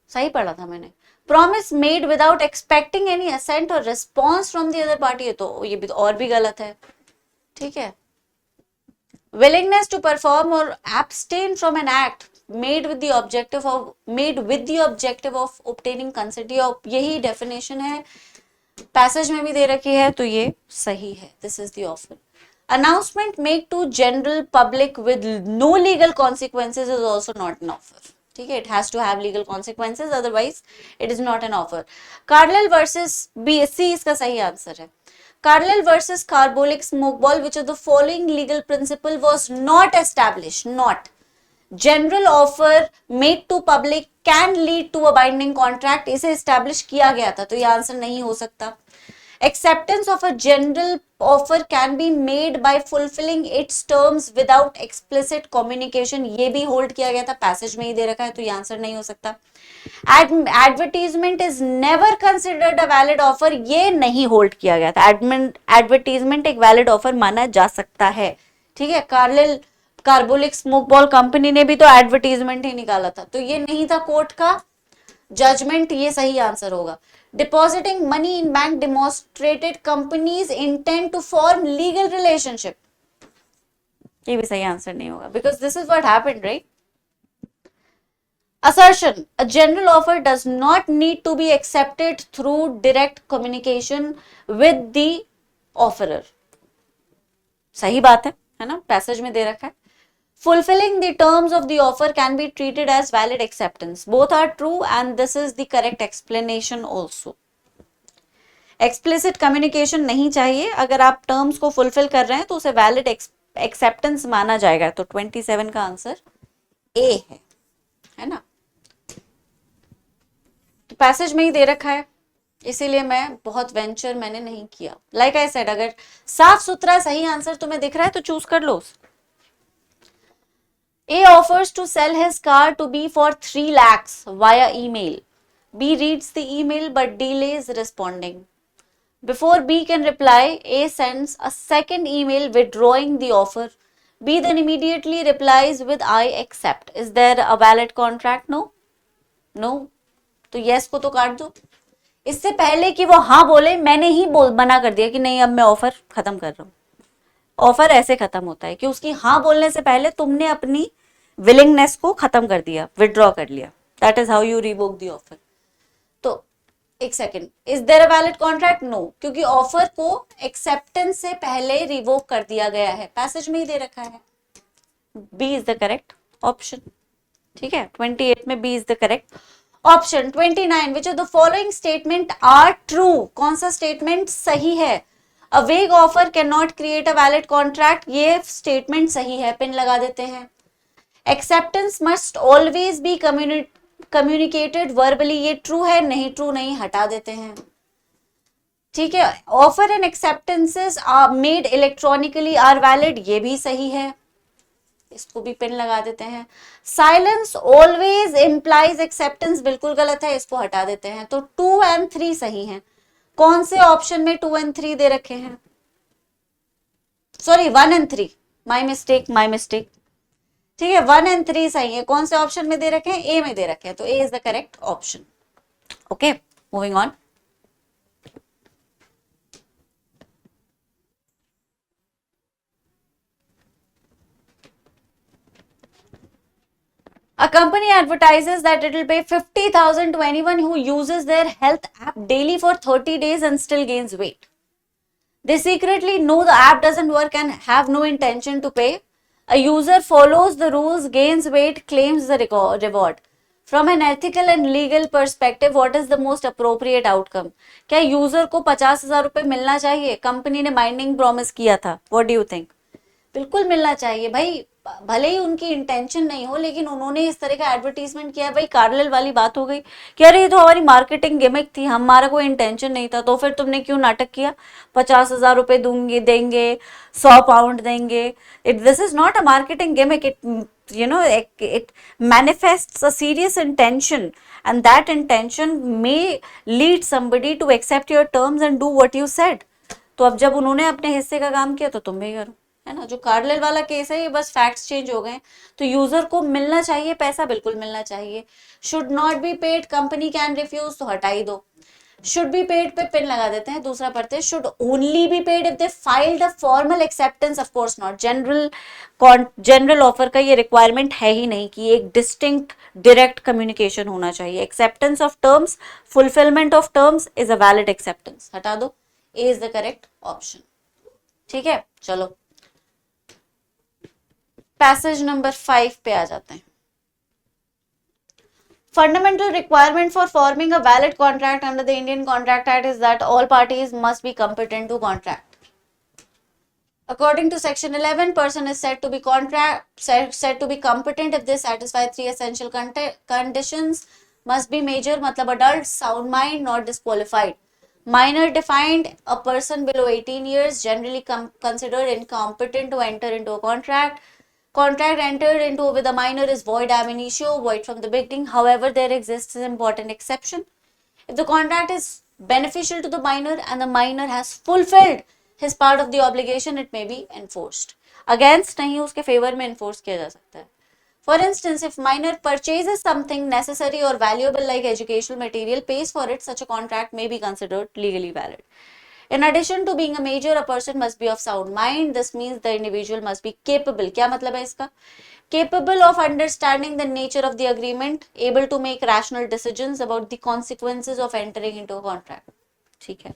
सही पढ़ा था मैंने, promise made without expecting any assent और response from the other party, तो ये भी और भी गलत है, ठीक है। willingness to perform or abstain from an act made with the objective of obtaining consent, यही डेफिनेशन है, पैसेज में भी दे रखी है, तो ये सही है, this is the offer. announcement made to general public with no legal consequences is also not an offer, ठीक है, it has to have legal consequences, otherwise it is not an offer। Carlyle versus BSc इसका सही answer है। Carlyle versus Carbolic smoke ball, which of the following legal principle was not established? Not. General offer made to public can lead to a binding contract, इसे establish किया गया था, तो ये answer नहीं हो सकता। Acceptance of a general offer can be made by fulfilling its terms without explicit communication, ये भी होल्ड किया गया था, पैसेज में ही दे रखा है, तो ये आंसर नहीं हो सकता। Advertisement is never considered a valid offer, ये नहीं होल्ड किया गया था, एडवर्टीजमेंट एक वैलिड ऑफर माना जा सकता है, ठीक है। कार्बोलिक स्मोक बॉल कंपनी ने भी तो एडवर्टीजमेंट ही निकाला था, तो ये नहीं था कोर्ट का जजमेंट, ये सही आंसर होगा। Depositing money in bank demonstrated companies intend to form legal relationship, ये भी सही आंसर नहीं होगा, because this is what happened, right? Assertion, a general offer does not need to be accepted through direct communication with the offerer, सही बात है ना, passage में दे रखा है। Fulfilling the terms of the offer can be treated as valid acceptance, both are true and this is the correct explanation also। Explicit communication नहीं चाहिए, अगर आप टर्म्स को फुलफिल कर रहे हैं तो उसे वैलिड एक्सेप्टेंस माना जाएगा, तो 27 का आंसर ए है ना, तो पैसेज में ही दे रखा है, इसीलिए मैं बहुत वेंचर मैंने नहीं किया। लाइक आई सेड, अगर साफ सुथरा सही आंसर तुम्हें दिख रहा है तो चूज कर लो। A offers to sell his car to B for 3 lakhs via email. B reads the email but delays responding. Before B can reply, A sends a second email withdrawing the offer. B then immediately replies with I accept. Is there a valid contract? No. No. तो yes को तो काट दो। इससे पहले कि वो हाँ बोले, मैंने ही मना कर दिया कि नहीं अब मैं ऑफर खत्म कर रहा हूँ। ऑफर ऐसे खत्म होता है कि उसकी हाँ बोलने से पहले तुमने अपनी विलिंगनेस को खत्म कर दिया, विड्रॉ कर लिया, that is how you revoke the offer. तो एक second, is there a valid contract? No, क्योंकि ऑफर को एक्सेप्टेंस से पहले रिवोक कर दिया गया है, पैसेज में ही दे रखा है। B is the correct option, ठीक है, 28 में B is the correct option. 29, which of the following statement are true? कौन सा स्टेटमेंट सही है? A vague offer cannot create a valid contract, ये स्टेटमेंट सही है, पिन लगा देते हैं। Acceptance must always be communicated verbally, ये ट्रू है, नहीं ट्रू नहीं, हटा देते हैं, ठीक है। Offer and acceptances are made electronically are valid, ये भी सही है, इसको भी पिन लगा देते हैं। Silence always implies acceptance, बिल्कुल गलत है, इसको हटा देते हैं। तो 2 and 3 सही हैं। कौन से ऑप्शन में 2 and 3 दे रखे हैं? सॉरी 1 and 3, माई मिस्टेक, ठीक है, 1 and 3 सही है। कौन से ऑप्शन में दे रखे हैं? ए में दे रखे हैं, तो A is the correct option. Okay, moving on. A company advertises that it will pay 50,000 to anyone who uses their health app daily for 30 days and still gains weight. They secretly know the app doesn't work and have no intention to pay. A user follows the rules, gains weight, claims the reward. From an ethical and legal perspective, what is the most appropriate outcome? क्या user को 50,000 रुपए मिलना चाहिए? Company ने binding promise किया था, what do you think? बिल्कुल मिलना चाहिए भाई, भले ही उनकी इंटेंशन नहीं हो, लेकिन उन्होंने इस तरह का एडवर्टीजमेंट किया है, भाई कार्डिनल वाली बात हो गई कि अरे ये तो हमारी मार्केटिंग गिमिक थी, हमारा कोई इंटेंशन नहीं था, तो फिर तुमने क्यों नाटक किया, 50,000 रुपए दूंगे देंगे, 100 पाउंड देंगे. This is not a marketing gimmick. It manifests a serious intention, and that intention may lead somebody to accept your terms and do what you said. तो अब जब उन्होंने अपने हिस्से का काम किया तो तुम भी करो, है ना. जो कार्डिनल वाला केस है, ये बस फैक्ट्स चेंज हो गए. तो यूजर को मिलना चाहिए पैसा, बिल्कुल मिलना चाहिए. Should not be paid, company can refuse, तो हटा ही दो. शुड बी पेड पे पिन लगा देते हैं. दूसरा पढ़ते हैं, should only be paid if they filed a formal acceptance. Of course not. General offer का ये रिक्वायरमेंट है ही नहीं कि एक डिस्टिंक्ट डायरेक्ट कम्युनिकेशन होना चाहिए. Acceptance of terms, fulfilment of terms is a valid acceptance. हटा दो. ए इज द करेक्ट ऑप्शन. ठीक है, चलो पैसेज नंबर 5 पे आ जाते हैं. Fundamental requirement for forming a valid contract under the Indian Contract Act is that all parties must be competent to contract. According to Section 11, person is said to be competent if they satisfy 3 essential conditions. Must be major, मतलब adult, sound mind, not disqualified. Minor defined, a person below 18 years, generally considered incompetent to enter into a contract. Contract entered into with a minor is void ab initio, void from the beginning. However, there exists an important exception. If the contract is beneficial to the minor and the minor has fulfilled his part of the obligation, it may be enforced. Against नहीं, उसके favor में enforce किया जा सकता है. For instance, if minor purchases something necessary or valuable like educational material, pays for it, such a contract may be considered legally valid. In addition to being a major, a person must be of sound mind. This means the individual must be capable. क्या मतलब है इसका? Capable of understanding the nature of the agreement, able to make rational decisions about the consequences of entering into a contract. ठीक है.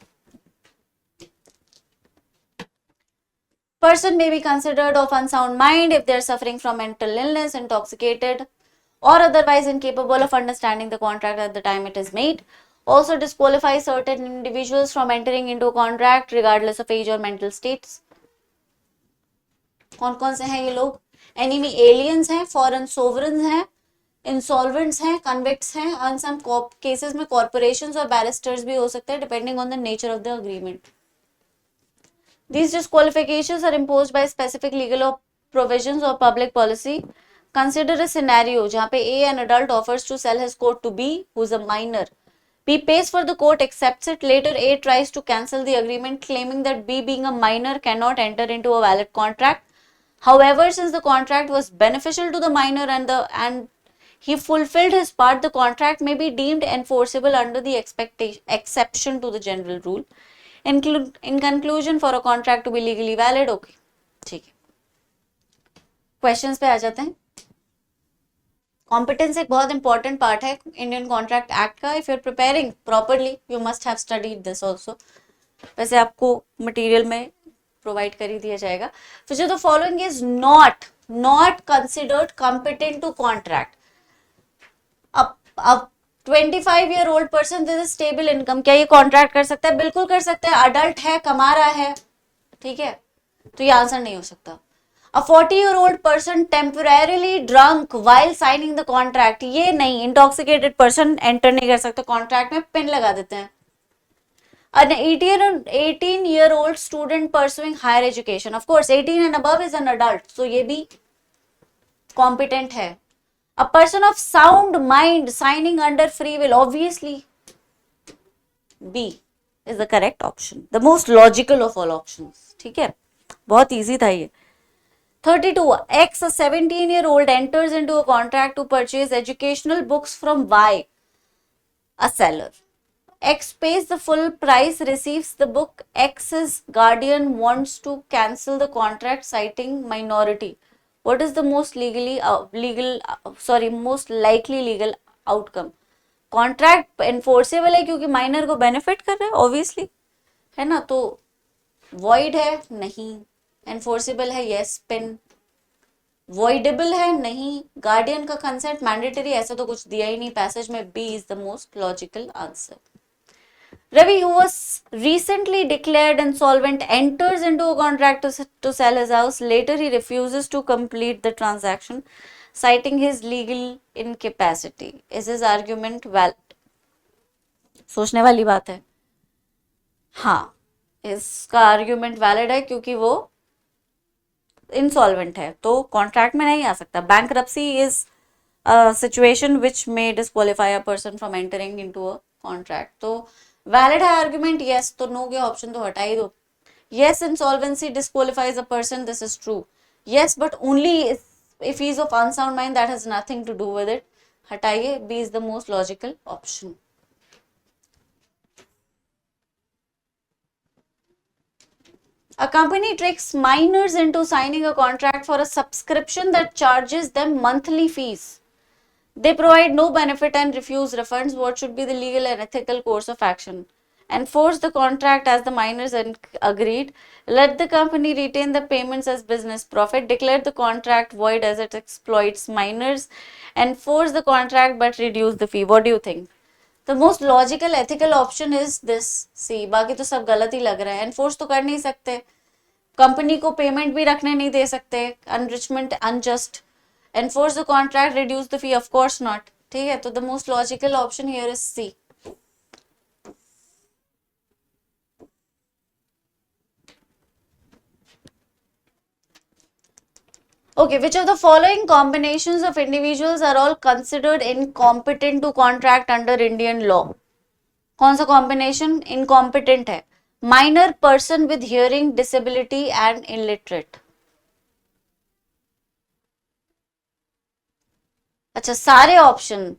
Person may be considered of unsound mind if they are suffering from mental illness, intoxicated, or otherwise incapable of understanding the contract at the time it is made. Also disqualify certain individuals from entering into a contract regardless of age or mental states. कौन कौन से हैं ये लोग? Enemy aliens हैं, foreign sovereigns हैं, insolvents हैं, convicts हैं, और some cases में corporations और barristers भी हो सकते हैं depending on the nature of the agreement. These disqualifications are imposed by specific legal provisions or public policy. Consider a scenario जहाँ पे A, an adult, offers to sell his coat to B, who is a minor. B pays for the coat, accepts it. Later, A tries to cancel the agreement, claiming that B, being a minor, cannot enter into a valid contract. However, since the contract was beneficial to the minor and he fulfilled his part, the contract may be deemed enforceable under the exception to the general rule. In conclusion, for a contract to be legally valid, okay, ठीक है. Questions पे आ जाते हैं. Competence एक बहुत important part है Indian Contract Act का. If you're preparing properly, you must have studied this also. वैसे आपको material में provide कर ही दिया जाएगा. Which of the following is not considered competent to contract? अब 25-year-old person with a stable income, क्या ये कॉन्ट्रैक्ट कर सकता है? बिल्कुल कर सकता है. अडल्ट है, कमा रहा है, ठीक है, तो ये आंसर नहीं हो सकता. A 40-year-old person temporarily drunk while signing the contract, ये नहीं. इंटॉक्सिकेटेड पर्सन एंटर नहीं कर सकता कॉन्ट्रैक्ट में, पिन लगा देते हैं. An 18-year-old student pursuing higher education, of course 18 and above is an adult, so ये भी competent है. A person of sound mind signing under free will, obviously B is the correct option, the most logical of all options. ठीक है, बहुत easy था ये. 32. X, a 17-year-old, enters into a contract to purchase educational books from Y, a seller. X pays the full price, receives the book. X's guardian wants to cancel the contract citing minority. What is the most most likely legal outcome? Contract enforceable है क्योंकि minor को benefit कर रहा है, obviously, है ना. तो void है, नहीं. Enforceable है, yes, pin. Voidable है, नहीं. Guardian का consent mandatory, ऐसा तो कुछ दिया ही नहीं पैसेज में. B is the most logical answer. Ravi, who was recently declared insolvent, enters into a contract to sell his house. Later, he refuses to complete the transaction, citing his legal incapacity. Is his argument valid? सोचने वाली बात है. हाँ, इसका argument valid है क्योंकि वो insolvent है, तो कॉन्ट्रैक्ट में नहीं आ सकता. Bankruptcy is situation which may disqualify a person from entering into a contract. तो वैलिड है आर्ग्यूमेंट, यस. तो नो के ऑप्शन तो हटा ही दो. Yes, insolvency disqualifies a person. This is true. Yes, but only if he is of unsound mind. That has nothing to do with it. हटाइए. B is the most logical option. A company tricks minors into signing a contract for a subscription that charges them monthly fees. They provide no benefit and refuse refunds. What should be the legal and ethical course of action? Enforce the contract as the minors agreed. Let the company retain the payments as business profit. Declare the contract void as it exploits minors. Enforce the contract but reduce the fee. What do you think? The most logical ethical option is this. See, बाकी तो सब गलत ही लग रहा है. Enforce तो कर नहीं सकते, कंपनी को पेमेंट भी रखने नहीं दे सकते, अनरिचमेंट unjust. Enforce the contract, reduce the fee, of course not. ठीक है, तो the most logical option here is C. Okay, which of the following combinations of individuals are all considered incompetent to contract under Indian law? कौन सा combination incompetent है? Minor, person with hearing disability and illiterate. अच्छा, सारे option,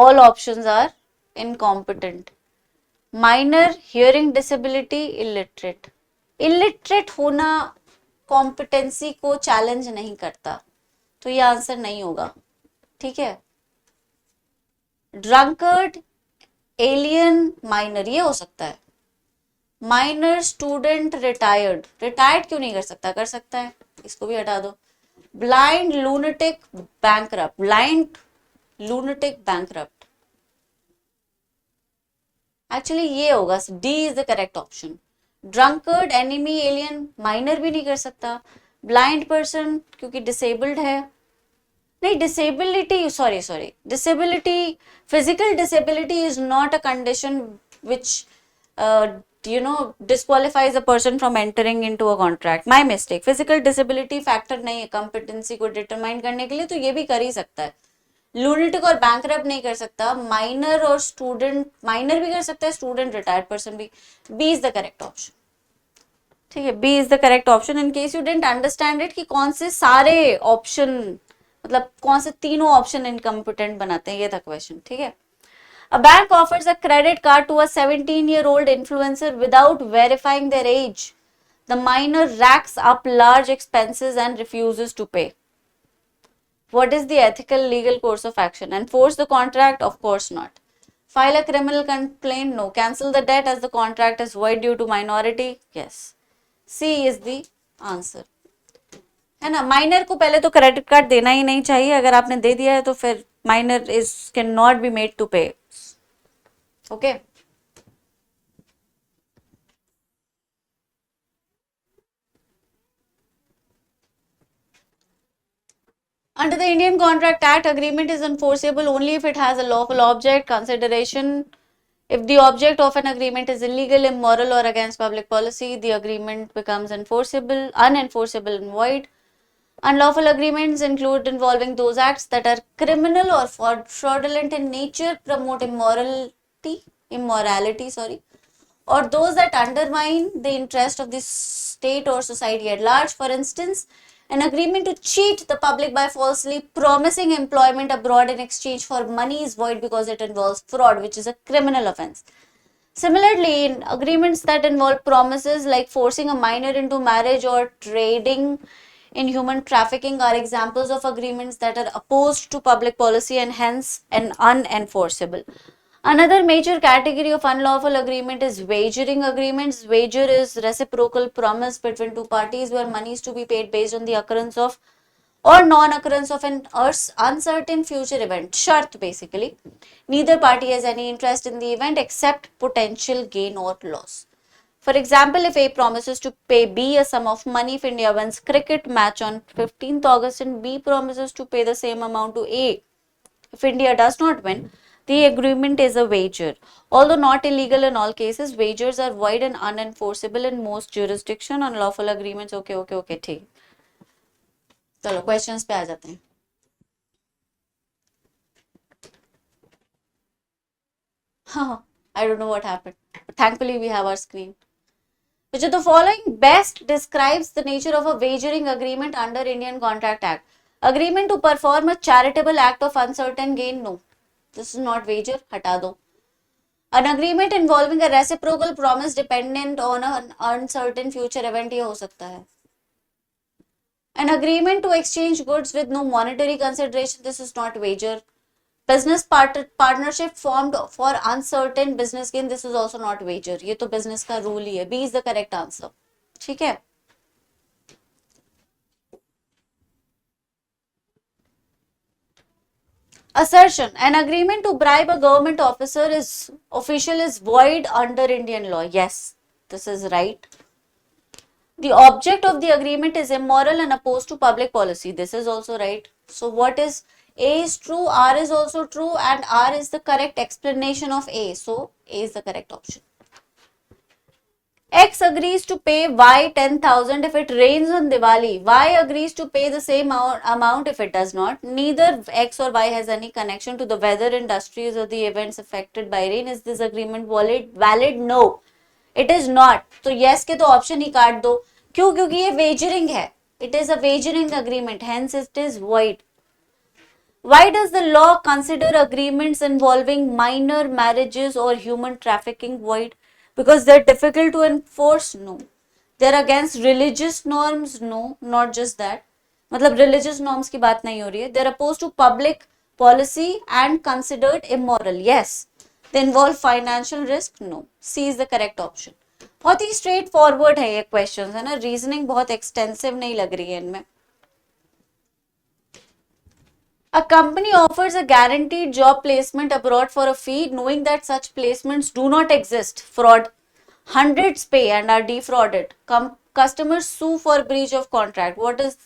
all options are incompetent. Minor, hearing disability, illiterate. Illiterate होना competency को challenge नहीं करता, तो ये आंसर नहीं होगा. ठीक है. ड्रंकर्ड, एलियन, माइनर, ये हो सकता है. Minor, student, retired. रिटायर्ड क्यों नहीं कर सकता? कर सकता है, इसको भी हटा दो. Blind, lunatic, bankrupt. Blind, lunatic, bankrupt. Actually ये होगा. D is the correct option. Drunkard, enemy, alien, minor भी नहीं कर सकता. ब्लाइंड पर्सन क्योंकि डिसेबल्ड है. नहीं, disability, sorry, disability, physical disability is not a condition which disqualifies a person from entering into a contract. My mistake. Physical disability factor नहीं है competency को डिटरमाइन करने के लिए, तो ये भी कर ही सकता है. लूनेटिक और बैंकरप्ट नहीं कर सकता. माइनर और स्टूडेंट, माइनर भी कर सकता है, स्टूडेंट, रिटायर्ड पर्सन भी. B is the correct option. ठीक है, B is the correct option. In case you didn't understand it कि कौन से सारे ऑप्शन, मतलब कौन से तीनों ऑप्शन इनकम्पिटेंट बनाते हैं, ये था क्वेश्चन. ठीक है. A bank offers a credit card to a 17-year-old influencer without verifying their age. The minor racks up large expenses and refuses to pay. What is the ethical legal course of action? Enforce the contract? Of course not. File a criminal complaint? No. Cancel the debt as the contract is void due to minority? Yes. C is the answer. है ना. Minor को पहले तो credit card देना ही नहीं चाहिए. अगर आपने दे दिया है तो फिर minor is can not be made to pay. Okay. Under the Indian Contract Act, agreement is enforceable only if it has a lawful object. Consideration: if the object of an agreement is illegal, immoral, or against public policy, the agreement becomes enforceable, unenforceable, and void. Unlawful agreements include involving those acts that are criminal or fraudulent in nature, promote immorality, or those that undermine the interest of the state or society at large. For instance, an agreement to cheat the public by falsely promising employment abroad in exchange for money is void because it involves fraud, which is a criminal offense. Similarly, in agreements that involve promises like forcing a minor into marriage or trading in human trafficking are examples of agreements that are opposed to public policy and hence unenforceable. Another major category of unlawful agreement is wagering agreements. Wager is reciprocal promise between two parties where money is to be paid based on the occurrence of or non-occurrence of an uncertain future event. Shart basically. Neither party has any interest in the event except potential gain or loss. For example, if A promises to pay B a sum of money if India wins cricket match on 15th August and B promises to pay the same amount to A if India does not win, the agreement is a wager. Although not illegal in all cases, wagers are void and unenforceable in most jurisdictions. Unlawful agreements, okay, ठीक. चलो questions पे आ जाते हैं. हाँ, I don't know what happened. But thankfully, we have our screen. Which of the following best describes the nature of a wagering agreement under Indian Contract Act? Agreement to perform a charitable act of uncertain gain? No. This is not wager. हटा दो. An agreement involving a reciprocal promise dependent on an uncertain future event ये हो सकता है. An agreement to exchange goods with no monetary consideration. This is not wager. Business partnership formed for uncertain business gain. This is also not wager. ये तो business का rule ही है. B is the correct answer. ठीक है. Assertion. An agreement to bribe a government official is void under Indian law. Yes, this is right. The object of the agreement is immoral and opposed to public policy. This is also right. So what is A is true, R is also true, and R is the correct explanation of A. So A is the correct option. X agrees to pay Y 10,000 if it rains on Diwali. Y agrees to pay the same amount if it does not. Neither X or Y has any connection to the weather industries or the events affected by rain. Is this agreement valid? No, it is not. तो yes के तो option ही काट दो. क्यों? क्योंकि ये wagering है. It is a wagering agreement. Hence it is void. Why does the law consider agreements involving minor marriages or human trafficking void? Because they're difficult to enforce? No. They're against religious norms? No, not just that. मतलब religious norms की बात नहीं हो रही है. They're opposed to public policy and considered immoral. Yes. They involve financial risk? No. C is the correct option. बहुत ही straight forward है ये questions है ना. Reasoning बहुत extensive नहीं लग रही है इनमें. A company offers a guaranteed job placement abroad for a fee, knowing that such placements do not exist. Fraud. Hundreds pay and are defrauded. Customers sue for breach of contract. What is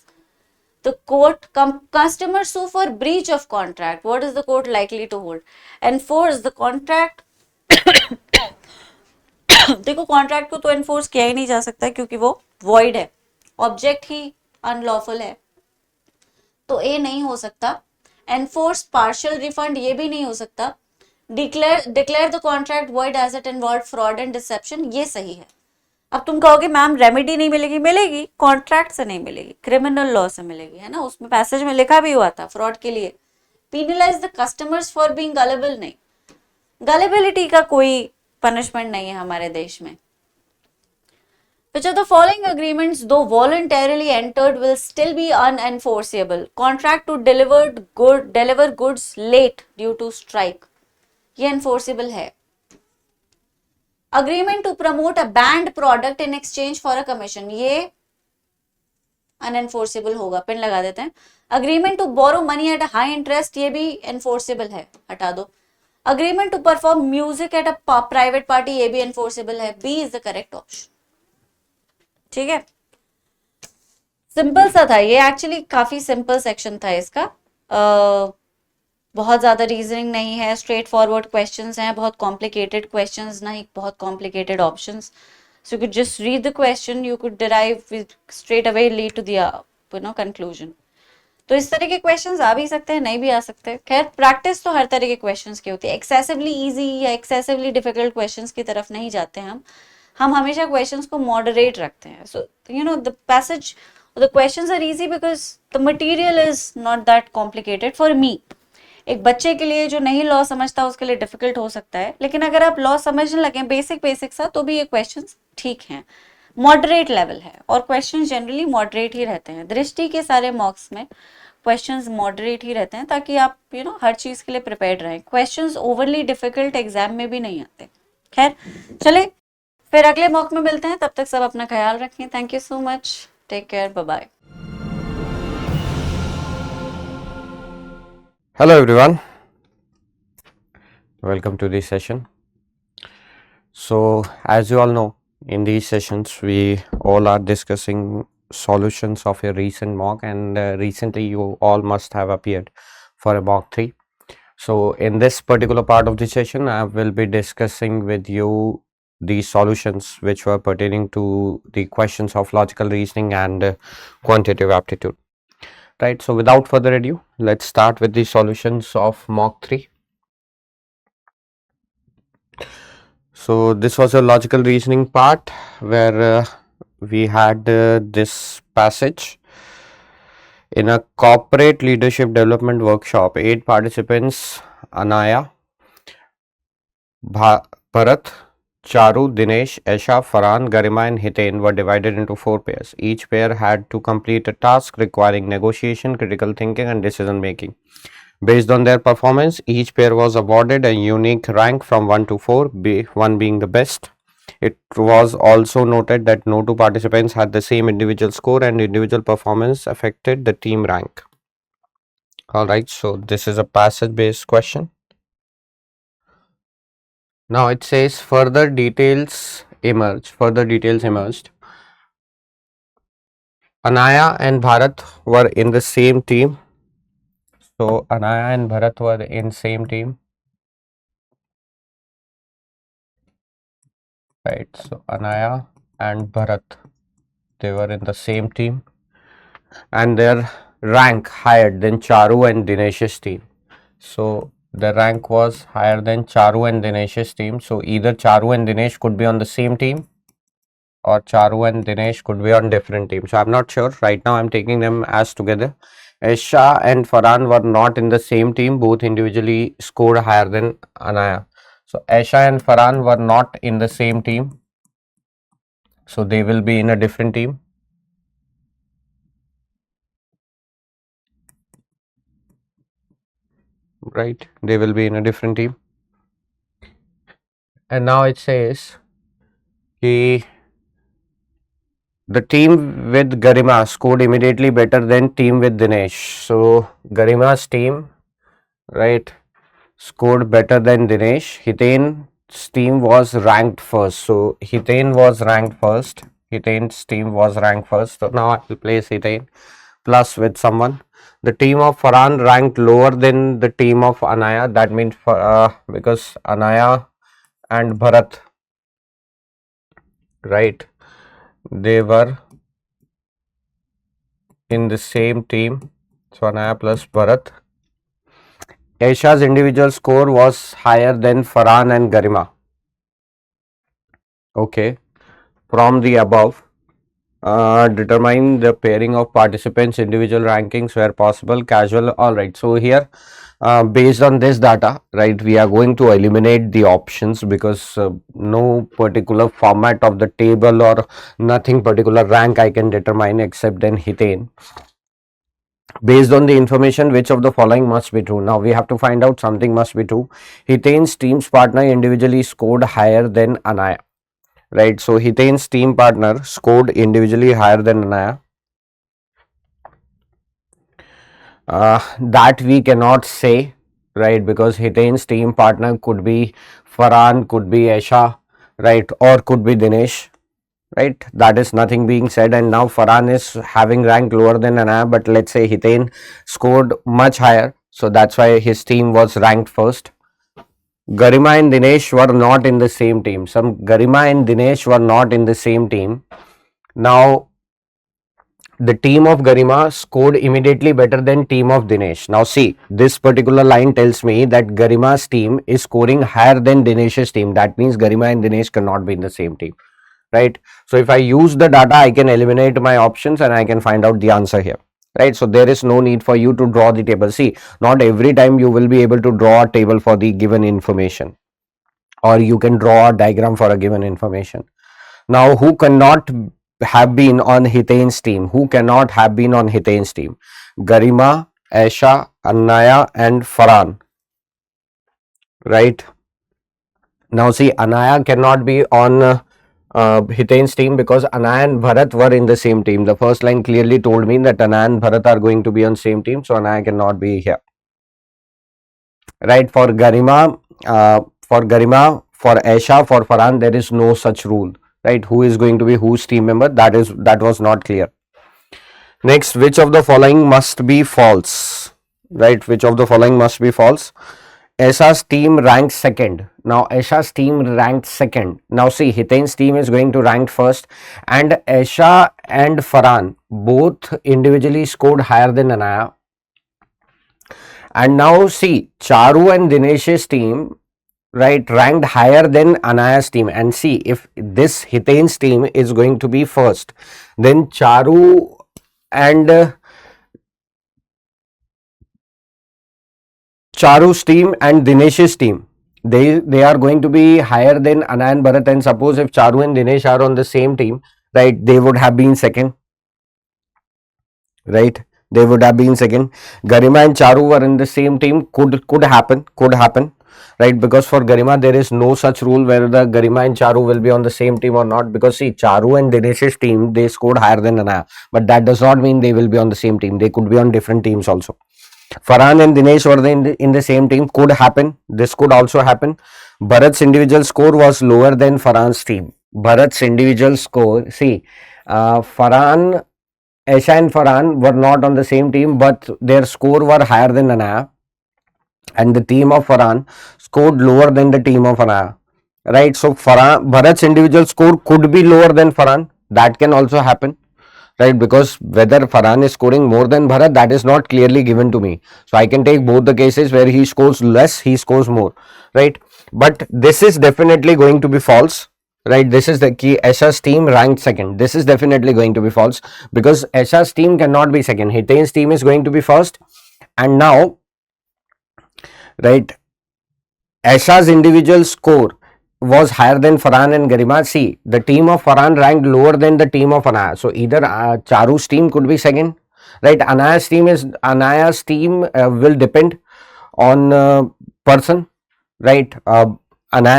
the court? Customers sue for breach of contract. What is the court likely to hold? Enforce the contract. देखो contract को तो enforce किया ही नहीं जा सकता क्योंकि वो void है. ऑब्जेक्ट ही अनलॉफुल है. तो ए नहीं हो सकता. एनफोर्स पार्शियल रिफंड ये भी नहीं हो सकता. Declare the contract void as it involved fraud and deception ये सही है. अब तुम कहोगे मैम रेमेडी नहीं मिलेगी. मिलेगी, कॉन्ट्रैक्ट से नहीं मिलेगी, क्रिमिनल लॉ से मिलेगी, है ना. उसमें पैसेज में लिखा भी हुआ था फ्रॉड के लिए. Penalised the customers for being गलेबल नहीं. गलेबिलिटी का कोई पनिशमेंट नहीं है हमारे देश में. Which of the following agreements, though voluntarily entered, will still be unenforceable? Contract to deliver goods late due to strike. ये enforceable है. Agreement to promote a banned product in exchange for a commission. ये unenforceable होगा. Pin लगा देते हैं. Agreement to borrow money at a high interest. ये भी enforceable है. हटा दो. Agreement to perform music at a private party. ये भी enforceable है. B is the correct option. ठीक है. सिंपल सा था ये. एक्चुअली काफी सिंपल सेक्शन था इसका. बहुत ज्यादा रीजनिंग नहीं है. स्ट्रेट फॉरवर्ड क्वेश्चंस हैं. बहुत कॉम्प्लिकेटेड क्वेश्चंस नहीं, बहुत complicated options. So you could just read the question, you could derive straight away lead to the conclusion. तो इस तरह के क्वेश्चंस आ भी सकते हैं, नहीं भी आ सकते. खैर प्रैक्टिस तो हर तरह के क्वेश्चंस की होती है. एक्सेसिवली इजी या एक्सेसिवली डिफिकल्ट क्वेश्चंस की तरफ नहीं जाते हम हमेशा क्वेश्चंस को मॉडरेट रखते हैं. So you know the passage the questions are easy because the material is not that complicated for me. एक बच्चे के लिए जो नहीं लॉ समझता उसके लिए डिफिकल्ट हो सकता है, लेकिन अगर आप लॉ समझने लगे बेसिक सा तो भी ये क्वेश्चंस ठीक हैं. मॉडरेट लेवल है और क्वेश्चंस जनरली मॉडरेट ही रहते हैं. दृष्टि के सारे मॉक्स में क्वेश्चंस मॉडरेट ही रहते हैं ताकि आप हर चीज के लिए प्रिपेयर्ड रहें. क्वेश्चंस ओवरली डिफिकल्ट एग्जाम में भी नहीं आते. खैर चले फिर अगले मॉक में मिलते हैं. तब तक सब अपना ख्याल रखें. Thank you so much. Take care. Bye bye. Hello everyone, welcome to this session. So as you all know, in these sessions we all are discussing solutions of a recent mock, and recently you all must have appeared for a mock 3. So in this particular part of the session I will be discussing with you the solutions which were pertaining to the questions of logical reasoning and quantitative aptitude. Right, so without further ado, let's start with the solutions of mock 3. So this was a logical reasoning part where we had this passage. In a corporate leadership development workshop, 8 participants, Anaya, Bharat, Charu, Dinesh, Esha, Farhan, Garima and Hiten were divided into 4 pairs. Each pair had to complete a task requiring negotiation, critical thinking and decision making. Based on their performance, each pair was awarded a unique rank from 1 to 4, 1 being the best. It was also noted that no 2 participants had the same individual score and individual performance affected the team rank. Alright, so this is a passage based question. Now it says further details emerged. Anaya and Bharat were in the same team. So Anaya and Bharat were in same team. Right, so Anaya and Bharat, they were in the same team and their rank higher than Charu and Dinesh's team. So the rank was higher than Charu and Dinesh's team. So either Charu and Dinesh could be on the same team or Charu and Dinesh could be on different teams. So I'm not sure. Right now I'm taking them as together. Esha and Farhan were not in the same team. Both individually scored higher than Anaya. So Esha and Farhan were not in the same team. So they will be in a different team. Right, they will be in a different team. And now it says the team with Garima scored immediately better than team with Dinesh. So Garima's team, right, scored better than Dinesh. Hiten's team was ranked first. So Hiten was ranked first. Hiten's team was ranked first. So now I will place Hiten plus with someone. The team of Farhan ranked lower than the team of Anaya. That means because Anaya and Bharat, right, they were in the same team. So Anaya plus Bharat. Esha's individual score was higher than Farhan and Garima. Okay, from the above, determine the pairing of participants' individual rankings where possible, casual. Alright, so here based on this data, right, we are going to eliminate the options because no particular format of the table or nothing particular rank I can determine except then Hiten. Based on the information, which of the following must be true? Now we have to find out something must be true. Hiten's team's partner individually scored higher than Anaya. Right, so Hiten's team partner scored individually higher than Anaya. That we cannot say, right, because Hiten's team partner could be Farhan, could be Esha, right, or could be Dinesh, right, that is nothing being said. And now Farhan is having rank lower than Anaya, but let's say Hiten scored much higher, so that's why his team was ranked first. Garima and Dinesh were not in the same team. Garima and Dinesh were not in the same team. Now the team of Garima scored immediately better than team of Dinesh. Now see, this particular line tells me that Garima's team is scoring higher than Dinesh's team. That means Garima and Dinesh cannot be in the same team, right? So if I use the data, I can eliminate my options and I can find out the answer here, right? So there is no need for you to draw the table. See, not every time you will be able to draw a table for the given information, or you can draw a diagram for a given information. Now who cannot have been on Hiten's team? Who cannot have been on Hiten's team? Garima, Esha, Anaya and Farhan, right? Now see, Anaya cannot be on Hiten's team because Anaya and Bharat were in the same team. The first line clearly told me that Anaya and Bharat are going to be on same team, so Anaya cannot be here. right? For Garima, for Aisha, for Farhan, there is no such rule, right? Who is going to be whose team member? That was not clear. Next, which of the following must be false, right? Which of the following must be false? Aisha's team ranked second. Now, Aisha's team ranked second. Now, see, Hitain's team is going to rank first, and Aisha and Farhan both individually scored higher than Anaya. And now, see, Charu and Dinesh's team, right, ranked higher than Anaya's team. And see, if this Hitain's team is going to be first, then Charu and Charu's team and Dinesh's team, they are going to be higher than Anaya and Bharat. And suppose if Charu and Dinesh are on the same team, right, they would have been second, right? They would have been second. Garima and Charu were in the same team. Could happen, right? Because for Garima there is no such rule where the Garima and Charu will be on the same team or not. Because see, Charu and Dinesh's team, they scored higher than Anaya, but that does not mean they will be on the same team. They could be on different teams also. Farhan and Dinesh were in the same team. Could happen. This could also happen. Bharat's individual score was lower than Farhan's team. Bharat's individual score. See, Farhan, Aisha and Farhan were not on the same team, but their score were higher than Anaya. And the team of Farhan scored lower than the team of Anaya. Right. So Bharat's individual score could be lower than Farhan. That can also happen. Right, because whether Farhan is scoring more than Bharat, that is not clearly given to me. So I can take both the cases where he scores less, he scores more, right? But this is definitely going to be false, right? This is the key. Aisha's team ranked second. This is definitely going to be false because Aisha's team cannot be second. Hitain's team is going to be first. And now, right, Aisha's individual score was higher than Farhan and Garima. See, the team of Farhan ranked lower than the team of Anaya. So either Charu's team could be second, right? Anaya's team will depend on person, right? Anaya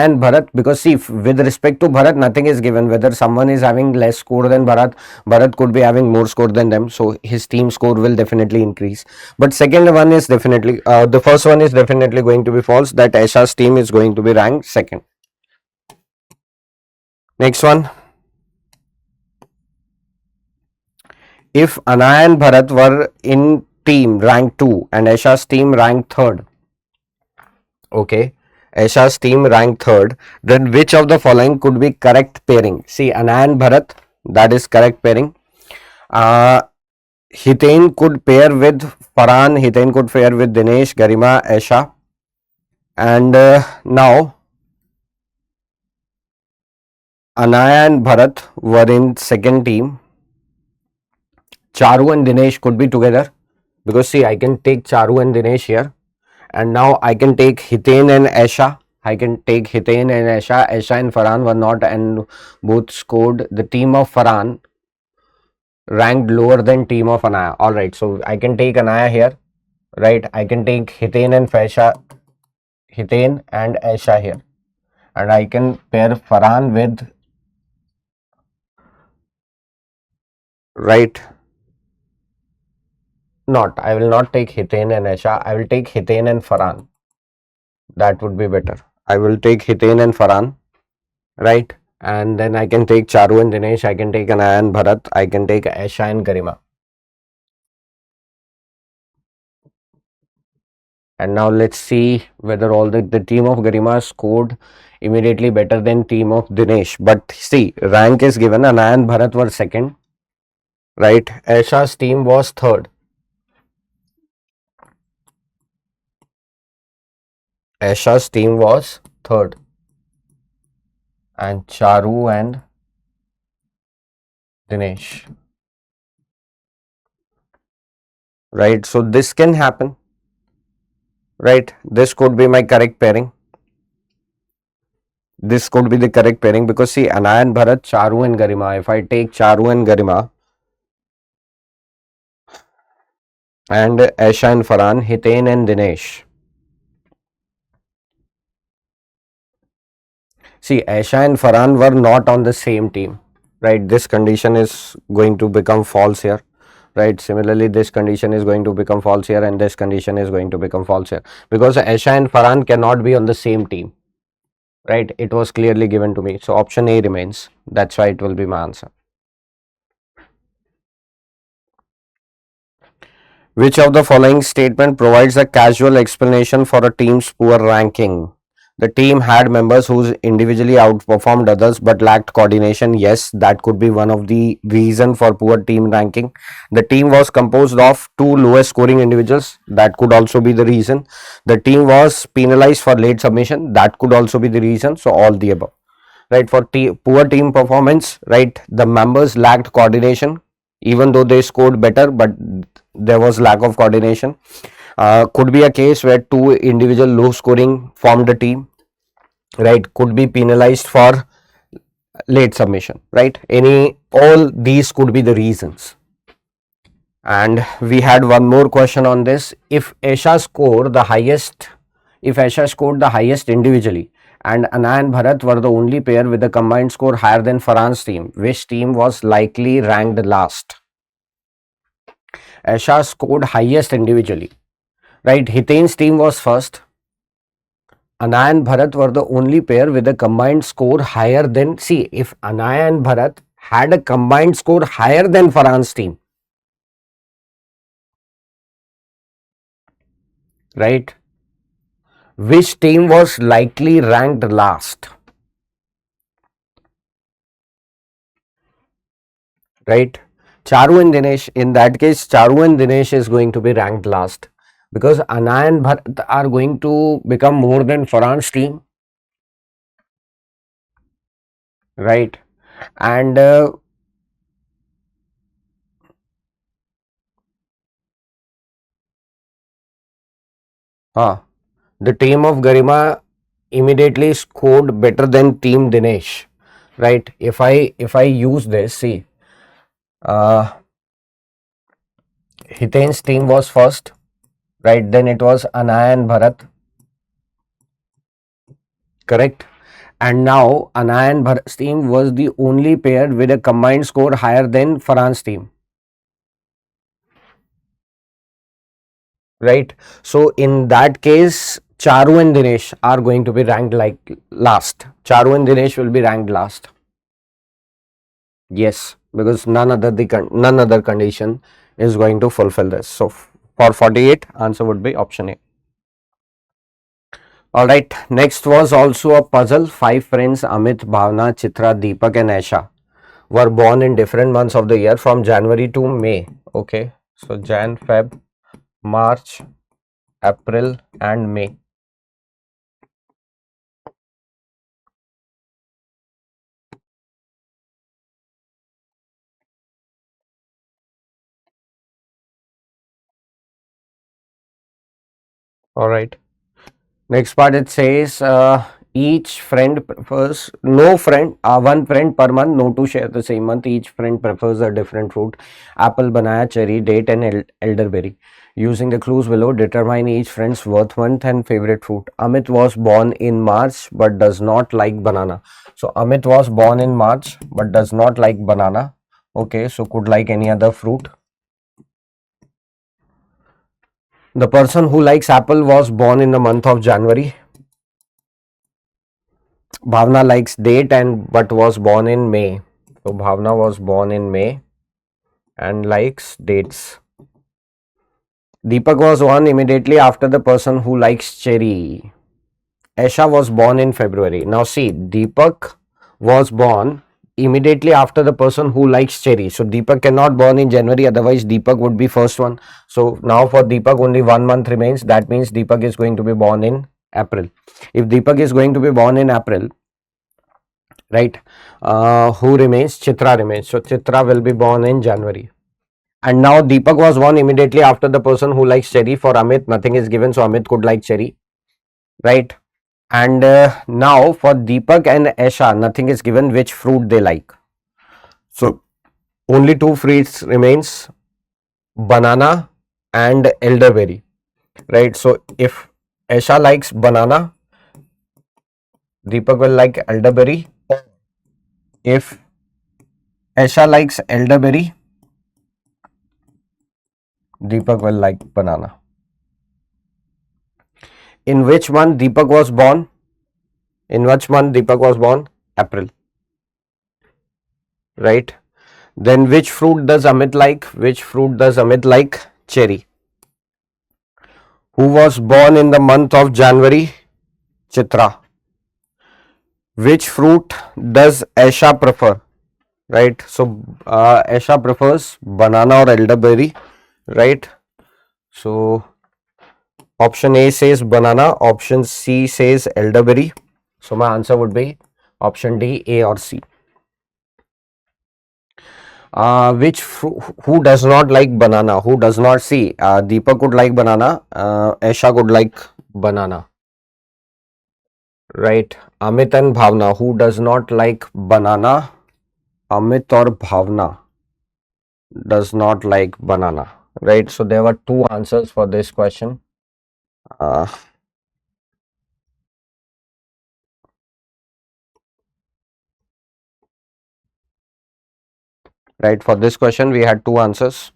and Bharat, because see, with respect to Bharat, nothing is given. Whether someone is having less score than Bharat could be having more score than them. So his team score will definitely increase. But second one is definitely, the first one is definitely going to be false, that Aisha's team is going to be ranked second. Next one. If Anaya and Bharat were in team rank 2 and Aisha's team rank 3rd, okay, Aisha's team rank 3rd, then which of the following could be correct pairing? See, Anaya and Bharat, that is correct pairing. Hitain could pair with Farhan, Hitain could pair with Dinesh, Garima, Aisha. And now Anaya and Bharat were in second team. Charu and Dinesh could be together because see, I can take Charu and Dinesh here, and now I can take Hitain and Aisha. Aisha and Farhan were not, and both scored. The team of Farhan ranked lower than team of Anaya. All right, so I can take Anaya here, right? I can take Hitain and Aisha here, and I can pair Farhan with, right? Not, I will not take Hitain and Aisha. I will take Hitain and Farhan. That would be better. I will take Hitain and Farhan, right? And then I can take Charu and Dinesh. I can take Anaya and Bharat. I can take Aisha and Garima. And now let's see whether all the team of Garima scored immediately better than team of Dinesh. But see, rank is given. Anaya and Bharat were second, right? Aisha's team was third. Aisha's team was third. And Charu and Dinesh. Right, so this can happen. Right, this could be my correct pairing. This could be the correct pairing because see, Anaya and Bharat, Charu and Garima. If I take Charu and Garima and Aisha and Farhan, Hitain and Dinesh. See, Aisha and Farhan were not on the same team, right? This condition is going to become false here right? Similarly, this condition is going to become false here, and this condition is going to become false here, because Aisha and Farhan cannot be on the same team, right? It was clearly given to me. So option A remains. That's why it will be my answer. Which of the following statement provides a casual explanation for a team's poor ranking? The team had members who individually outperformed others but lacked coordination. Yes, that could be one of the reason for poor team ranking. The team was composed of two lowest scoring individuals. That could also be the reason. The team was penalized for late submission. That could also be the reason. So all the above. Right, for poor team performance, right, the members lacked coordination, even though they scored better, but there was lack of coordination. Could be a case where two individual low scoring formed a team, right? Could be penalized for late submission, right? All these could be the reasons. And we had one more question on this. If Aisha scored the highest individually, and Anna and Bharat were the only pair with a combined score higher than Farhan's team, which team was likely ranked last? Aisha scored highest individually, right? Hitain's team was first. Anaya and Bharat were the only pair with a combined score higher than, see, if Anaya and Bharat had a combined score higher than Farhan's team, right, which team was likely ranked last, right? Charu and Dinesh, in that case, Charu and Dinesh is going to be ranked last, because Anaya and Bharat are going to become more than Farhan's team, right? And the team of Garima immediately scored better than team Dinesh, right? If I use this, see, Hitain's team was first, right? Then it was Anaya and Bharat, correct? And now Anaya and Bharat's team was the only pair with a combined score higher than Farhan's team, right? So in that case, Charu and Dinesh are going to be ranked like last. Charu and Dinesh will be ranked last. Yes, because none other condition is going to fulfill this. So for 48, answer would be option A. Alright, next was also a puzzle. 5 friends, Amit, Bhavna, Chitra, Deepak and Aisha, were born in different months of the year from January to May. Okay, so Jan, Feb, March, April and May. Alright. Next part, it says each friend prefers, one friend per month, no two share the same month. Each friend prefers a different fruit: apple, banana, cherry, date and elderberry. Using the clues below, determine each friend's worth month and favorite fruit. Amit was born in March but does not like banana. So Amit was born in March but does not like banana. Okay, so could like any other fruit. The person who likes apple was born in the month of January. Bhavna likes date but was born in May. So Bhavna was born in May and likes dates. Deepak was born immediately after the person who likes cherry. Aisha was born in February. Now see, Deepak was born immediately after the person who likes cherry. So Deepak cannot born in January, otherwise Deepak would be first one. So now for Deepak only 1 month remains. That means Deepak is going to be born in April. If Deepak is going to be born in April, right, who remains? Chitra remains. So Chitra will be born in January. And now Deepak was born immediately after the person who likes cherry. For Amit, nothing is given, so Amit could like cherry, right? And now for Deepak and Aisha, nothing is given which fruit they like. So only 2 fruits remains, banana and elderberry, right? So if Aisha likes banana, Deepak will like elderberry. If Aisha likes elderberry, Deepak will like banana. In which month Deepak was born? In which month Deepak was born? April. Right. Then which fruit does Amit like? Which fruit does Amit like? Cherry. Who was born in the month of January? Chitra. Which fruit does Aisha prefer? Right. So Aisha prefers banana or elderberry. Right. So option A says banana, option C says elderberry. So my answer would be option D, A or C. Who does not like banana? Who does not see? Deepak would like banana. Aisha would like banana. Right. Amit and Bhavna. Who does not like banana? Amit or Bhavna does not like banana. Right. So there were two answers for this question. Right. For this question, we had two answers.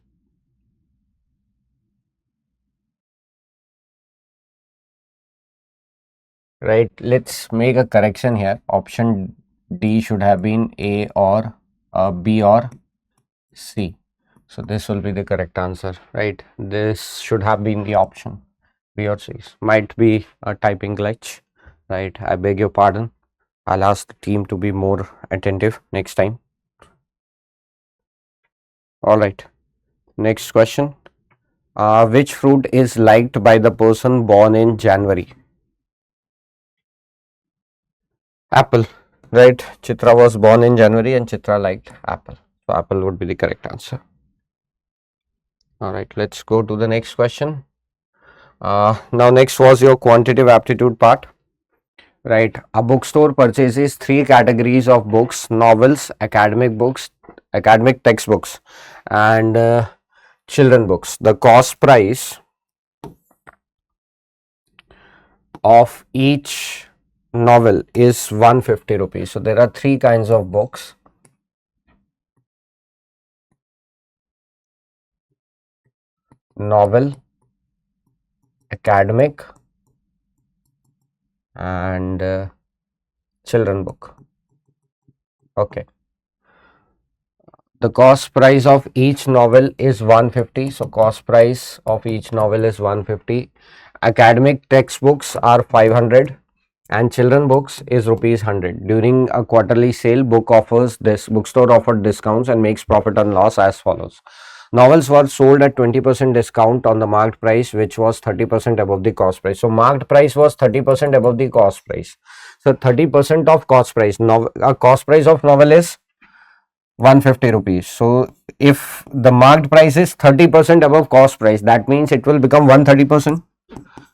Right. Let's make a correction here. Option D should have been A or B or C. So this will be the correct answer, right? This should have been the option B or C. Might be a typing glitch, right? I beg your pardon. I'll ask the team to be more attentive next time. All right. Next question. Which fruit is liked by the person born in January? Apple, right? Chitra was born in January and Chitra liked apple. So apple would be the correct answer. All right, let's go to the next question. Now next was your quantitative aptitude part. Right, a bookstore purchases three categories of books: novels, academic books, academic textbooks, and children books. The cost price of each novel is 150 rupees. So there are three kinds of books. Novel, academic, and children book. Okay. The cost price of each novel is 150. So cost price of each novel is 150. Academic textbooks are 500 and children books is rupees 100. During a quarterly sale, bookstore offered discounts and makes profit and loss as follows. Novels were sold at 20% discount on the marked price, which was 30% above the cost price. So marked price was 30% above the cost price. So 30% of cost price. Cost price of novel is 150 rupees. So if the marked price is 30% above cost price, that means it will become 130%,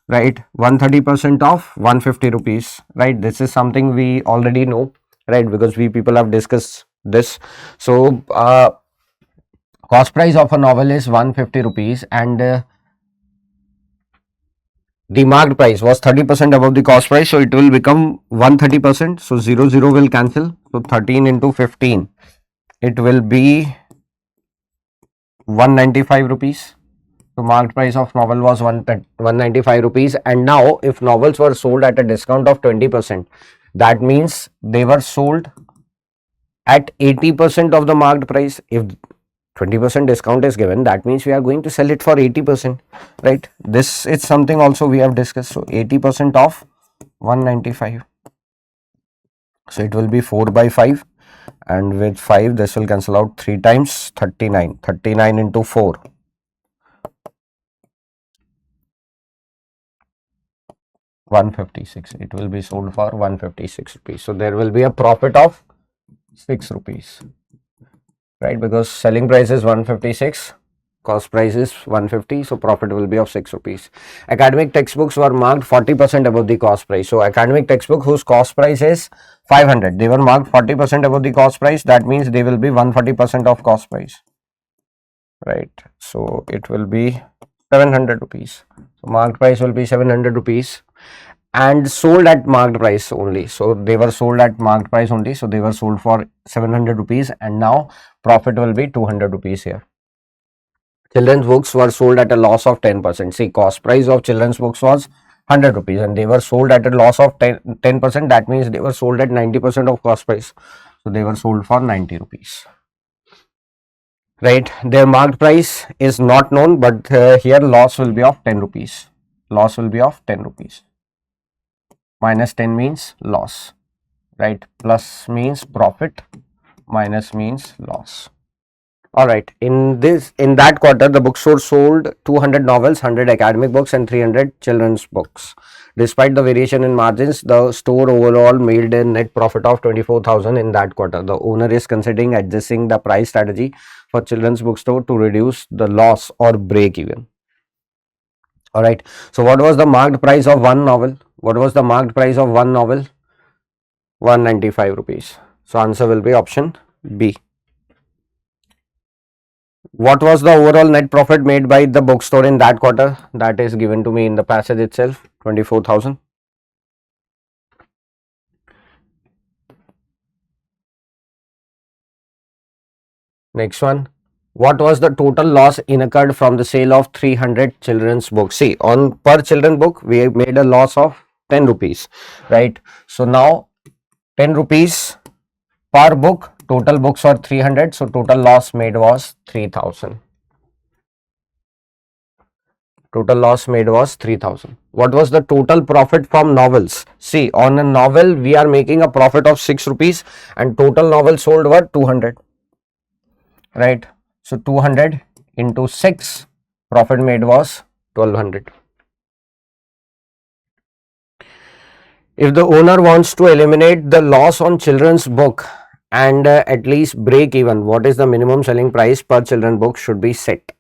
right? 130% of 150 rupees, right? This is something we already know, right? Because we people have discussed this. So cost price of a novel is 150 rupees and the marked price was 30% above the cost price, so it will become 130%. So 0 will cancel. So 13 into 15, it will be 195 rupees. So marked price of novel was 195 rupees. And now if novels were sold at a discount of 20%, that means they were sold at 80% of the marked price. If 20% discount is given, that means we are going to sell it for 80%, right? This is something also we have discussed. So 80% of 195. So it will be 4 by 5. And with 5, this will cancel out 3 times 39. 39 into 4. 156. It will be sold for 156 rupees. So there will be a profit of 6 rupees, right? Because selling price is 156, cost price is 150, so profit will be of 6 rupees. Academic textbooks were marked 40% above the cost price. So academic textbook whose cost price is 500, they were marked 40% above the cost price. That means they will be 140% of cost price, right? So it will be 700 rupees. So marked price will be 700 rupees and sold at marked price only. So they were sold at marked price only. So they were sold for 700 rupees and now profit will be 200 rupees here. children's books were sold at a loss of 10%. See, cost price of children's books was 100 rupees and they were sold at a loss of 10%. That means they were sold at 90% of cost price. So they were sold for 90 rupees. Right, their marked price is not known, but here loss will be of 10 rupees. Loss will be of 10 rupees. Minus 10 means loss, right? Plus means profit, minus means loss. All right, in that quarter, the bookstore sold 200 novels, 100 academic books and 300 children's books. Despite the variation in margins, the store overall made a net profit of 24,000 in that quarter. The owner is considering adjusting the price strategy for children's bookstore to reduce the loss or break even. All right, so what was the marked price of one novel? What was the marked price of one novel? 195 rupees. So answer will be option B. What was the overall net profit made by the bookstore in that quarter? That is given to me in the passage itself, 24,000. Next one. What was the total loss incurred from the sale of 300 children's books? See, on per children book, we made a loss of 10 rupees, right? So now 10 rupees per book, total books are 300. So total loss made was 3,000. Total loss made was 3,000. What was the total profit from novels? See, on a novel, we are making a profit of 6 rupees and total novels sold were 200, right? So 200 into 6, profit made was 1200. If the owner wants to eliminate the loss on children's book and at least break even, what is the minimum selling price per children book should be set?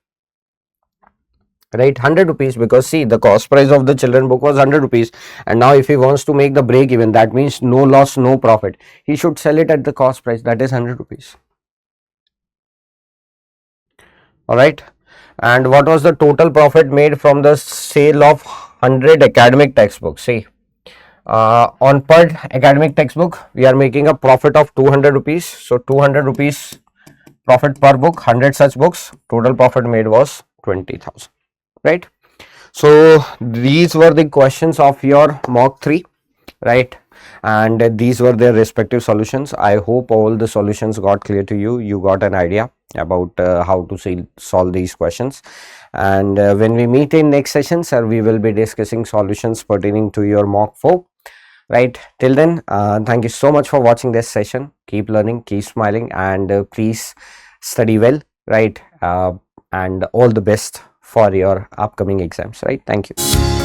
Right, 100 rupees, because see, the cost price of the children book was 100 rupees and now if he wants to make the break even, that means no loss, no profit, he should sell it at the cost price, that is 100 rupees. All right, and what was the total profit made from the sale of 100 academic textbooks? See, on per academic textbook, we are making a profit of 200 rupees. So 200 rupees profit per book, 100 such books, total profit made was 20,000, right? So these were the questions of your mock 3, right? And these were their respective solutions. I hope all the solutions got clear to you. You got an idea about how to solve these questions. And when we meet in next session, sir, we will be discussing solutions pertaining to your mock 4. Right, till then, thank you so much for watching this session. Keep learning, keep smiling, and please study well, right? And all the best for your upcoming exams, right? Thank you.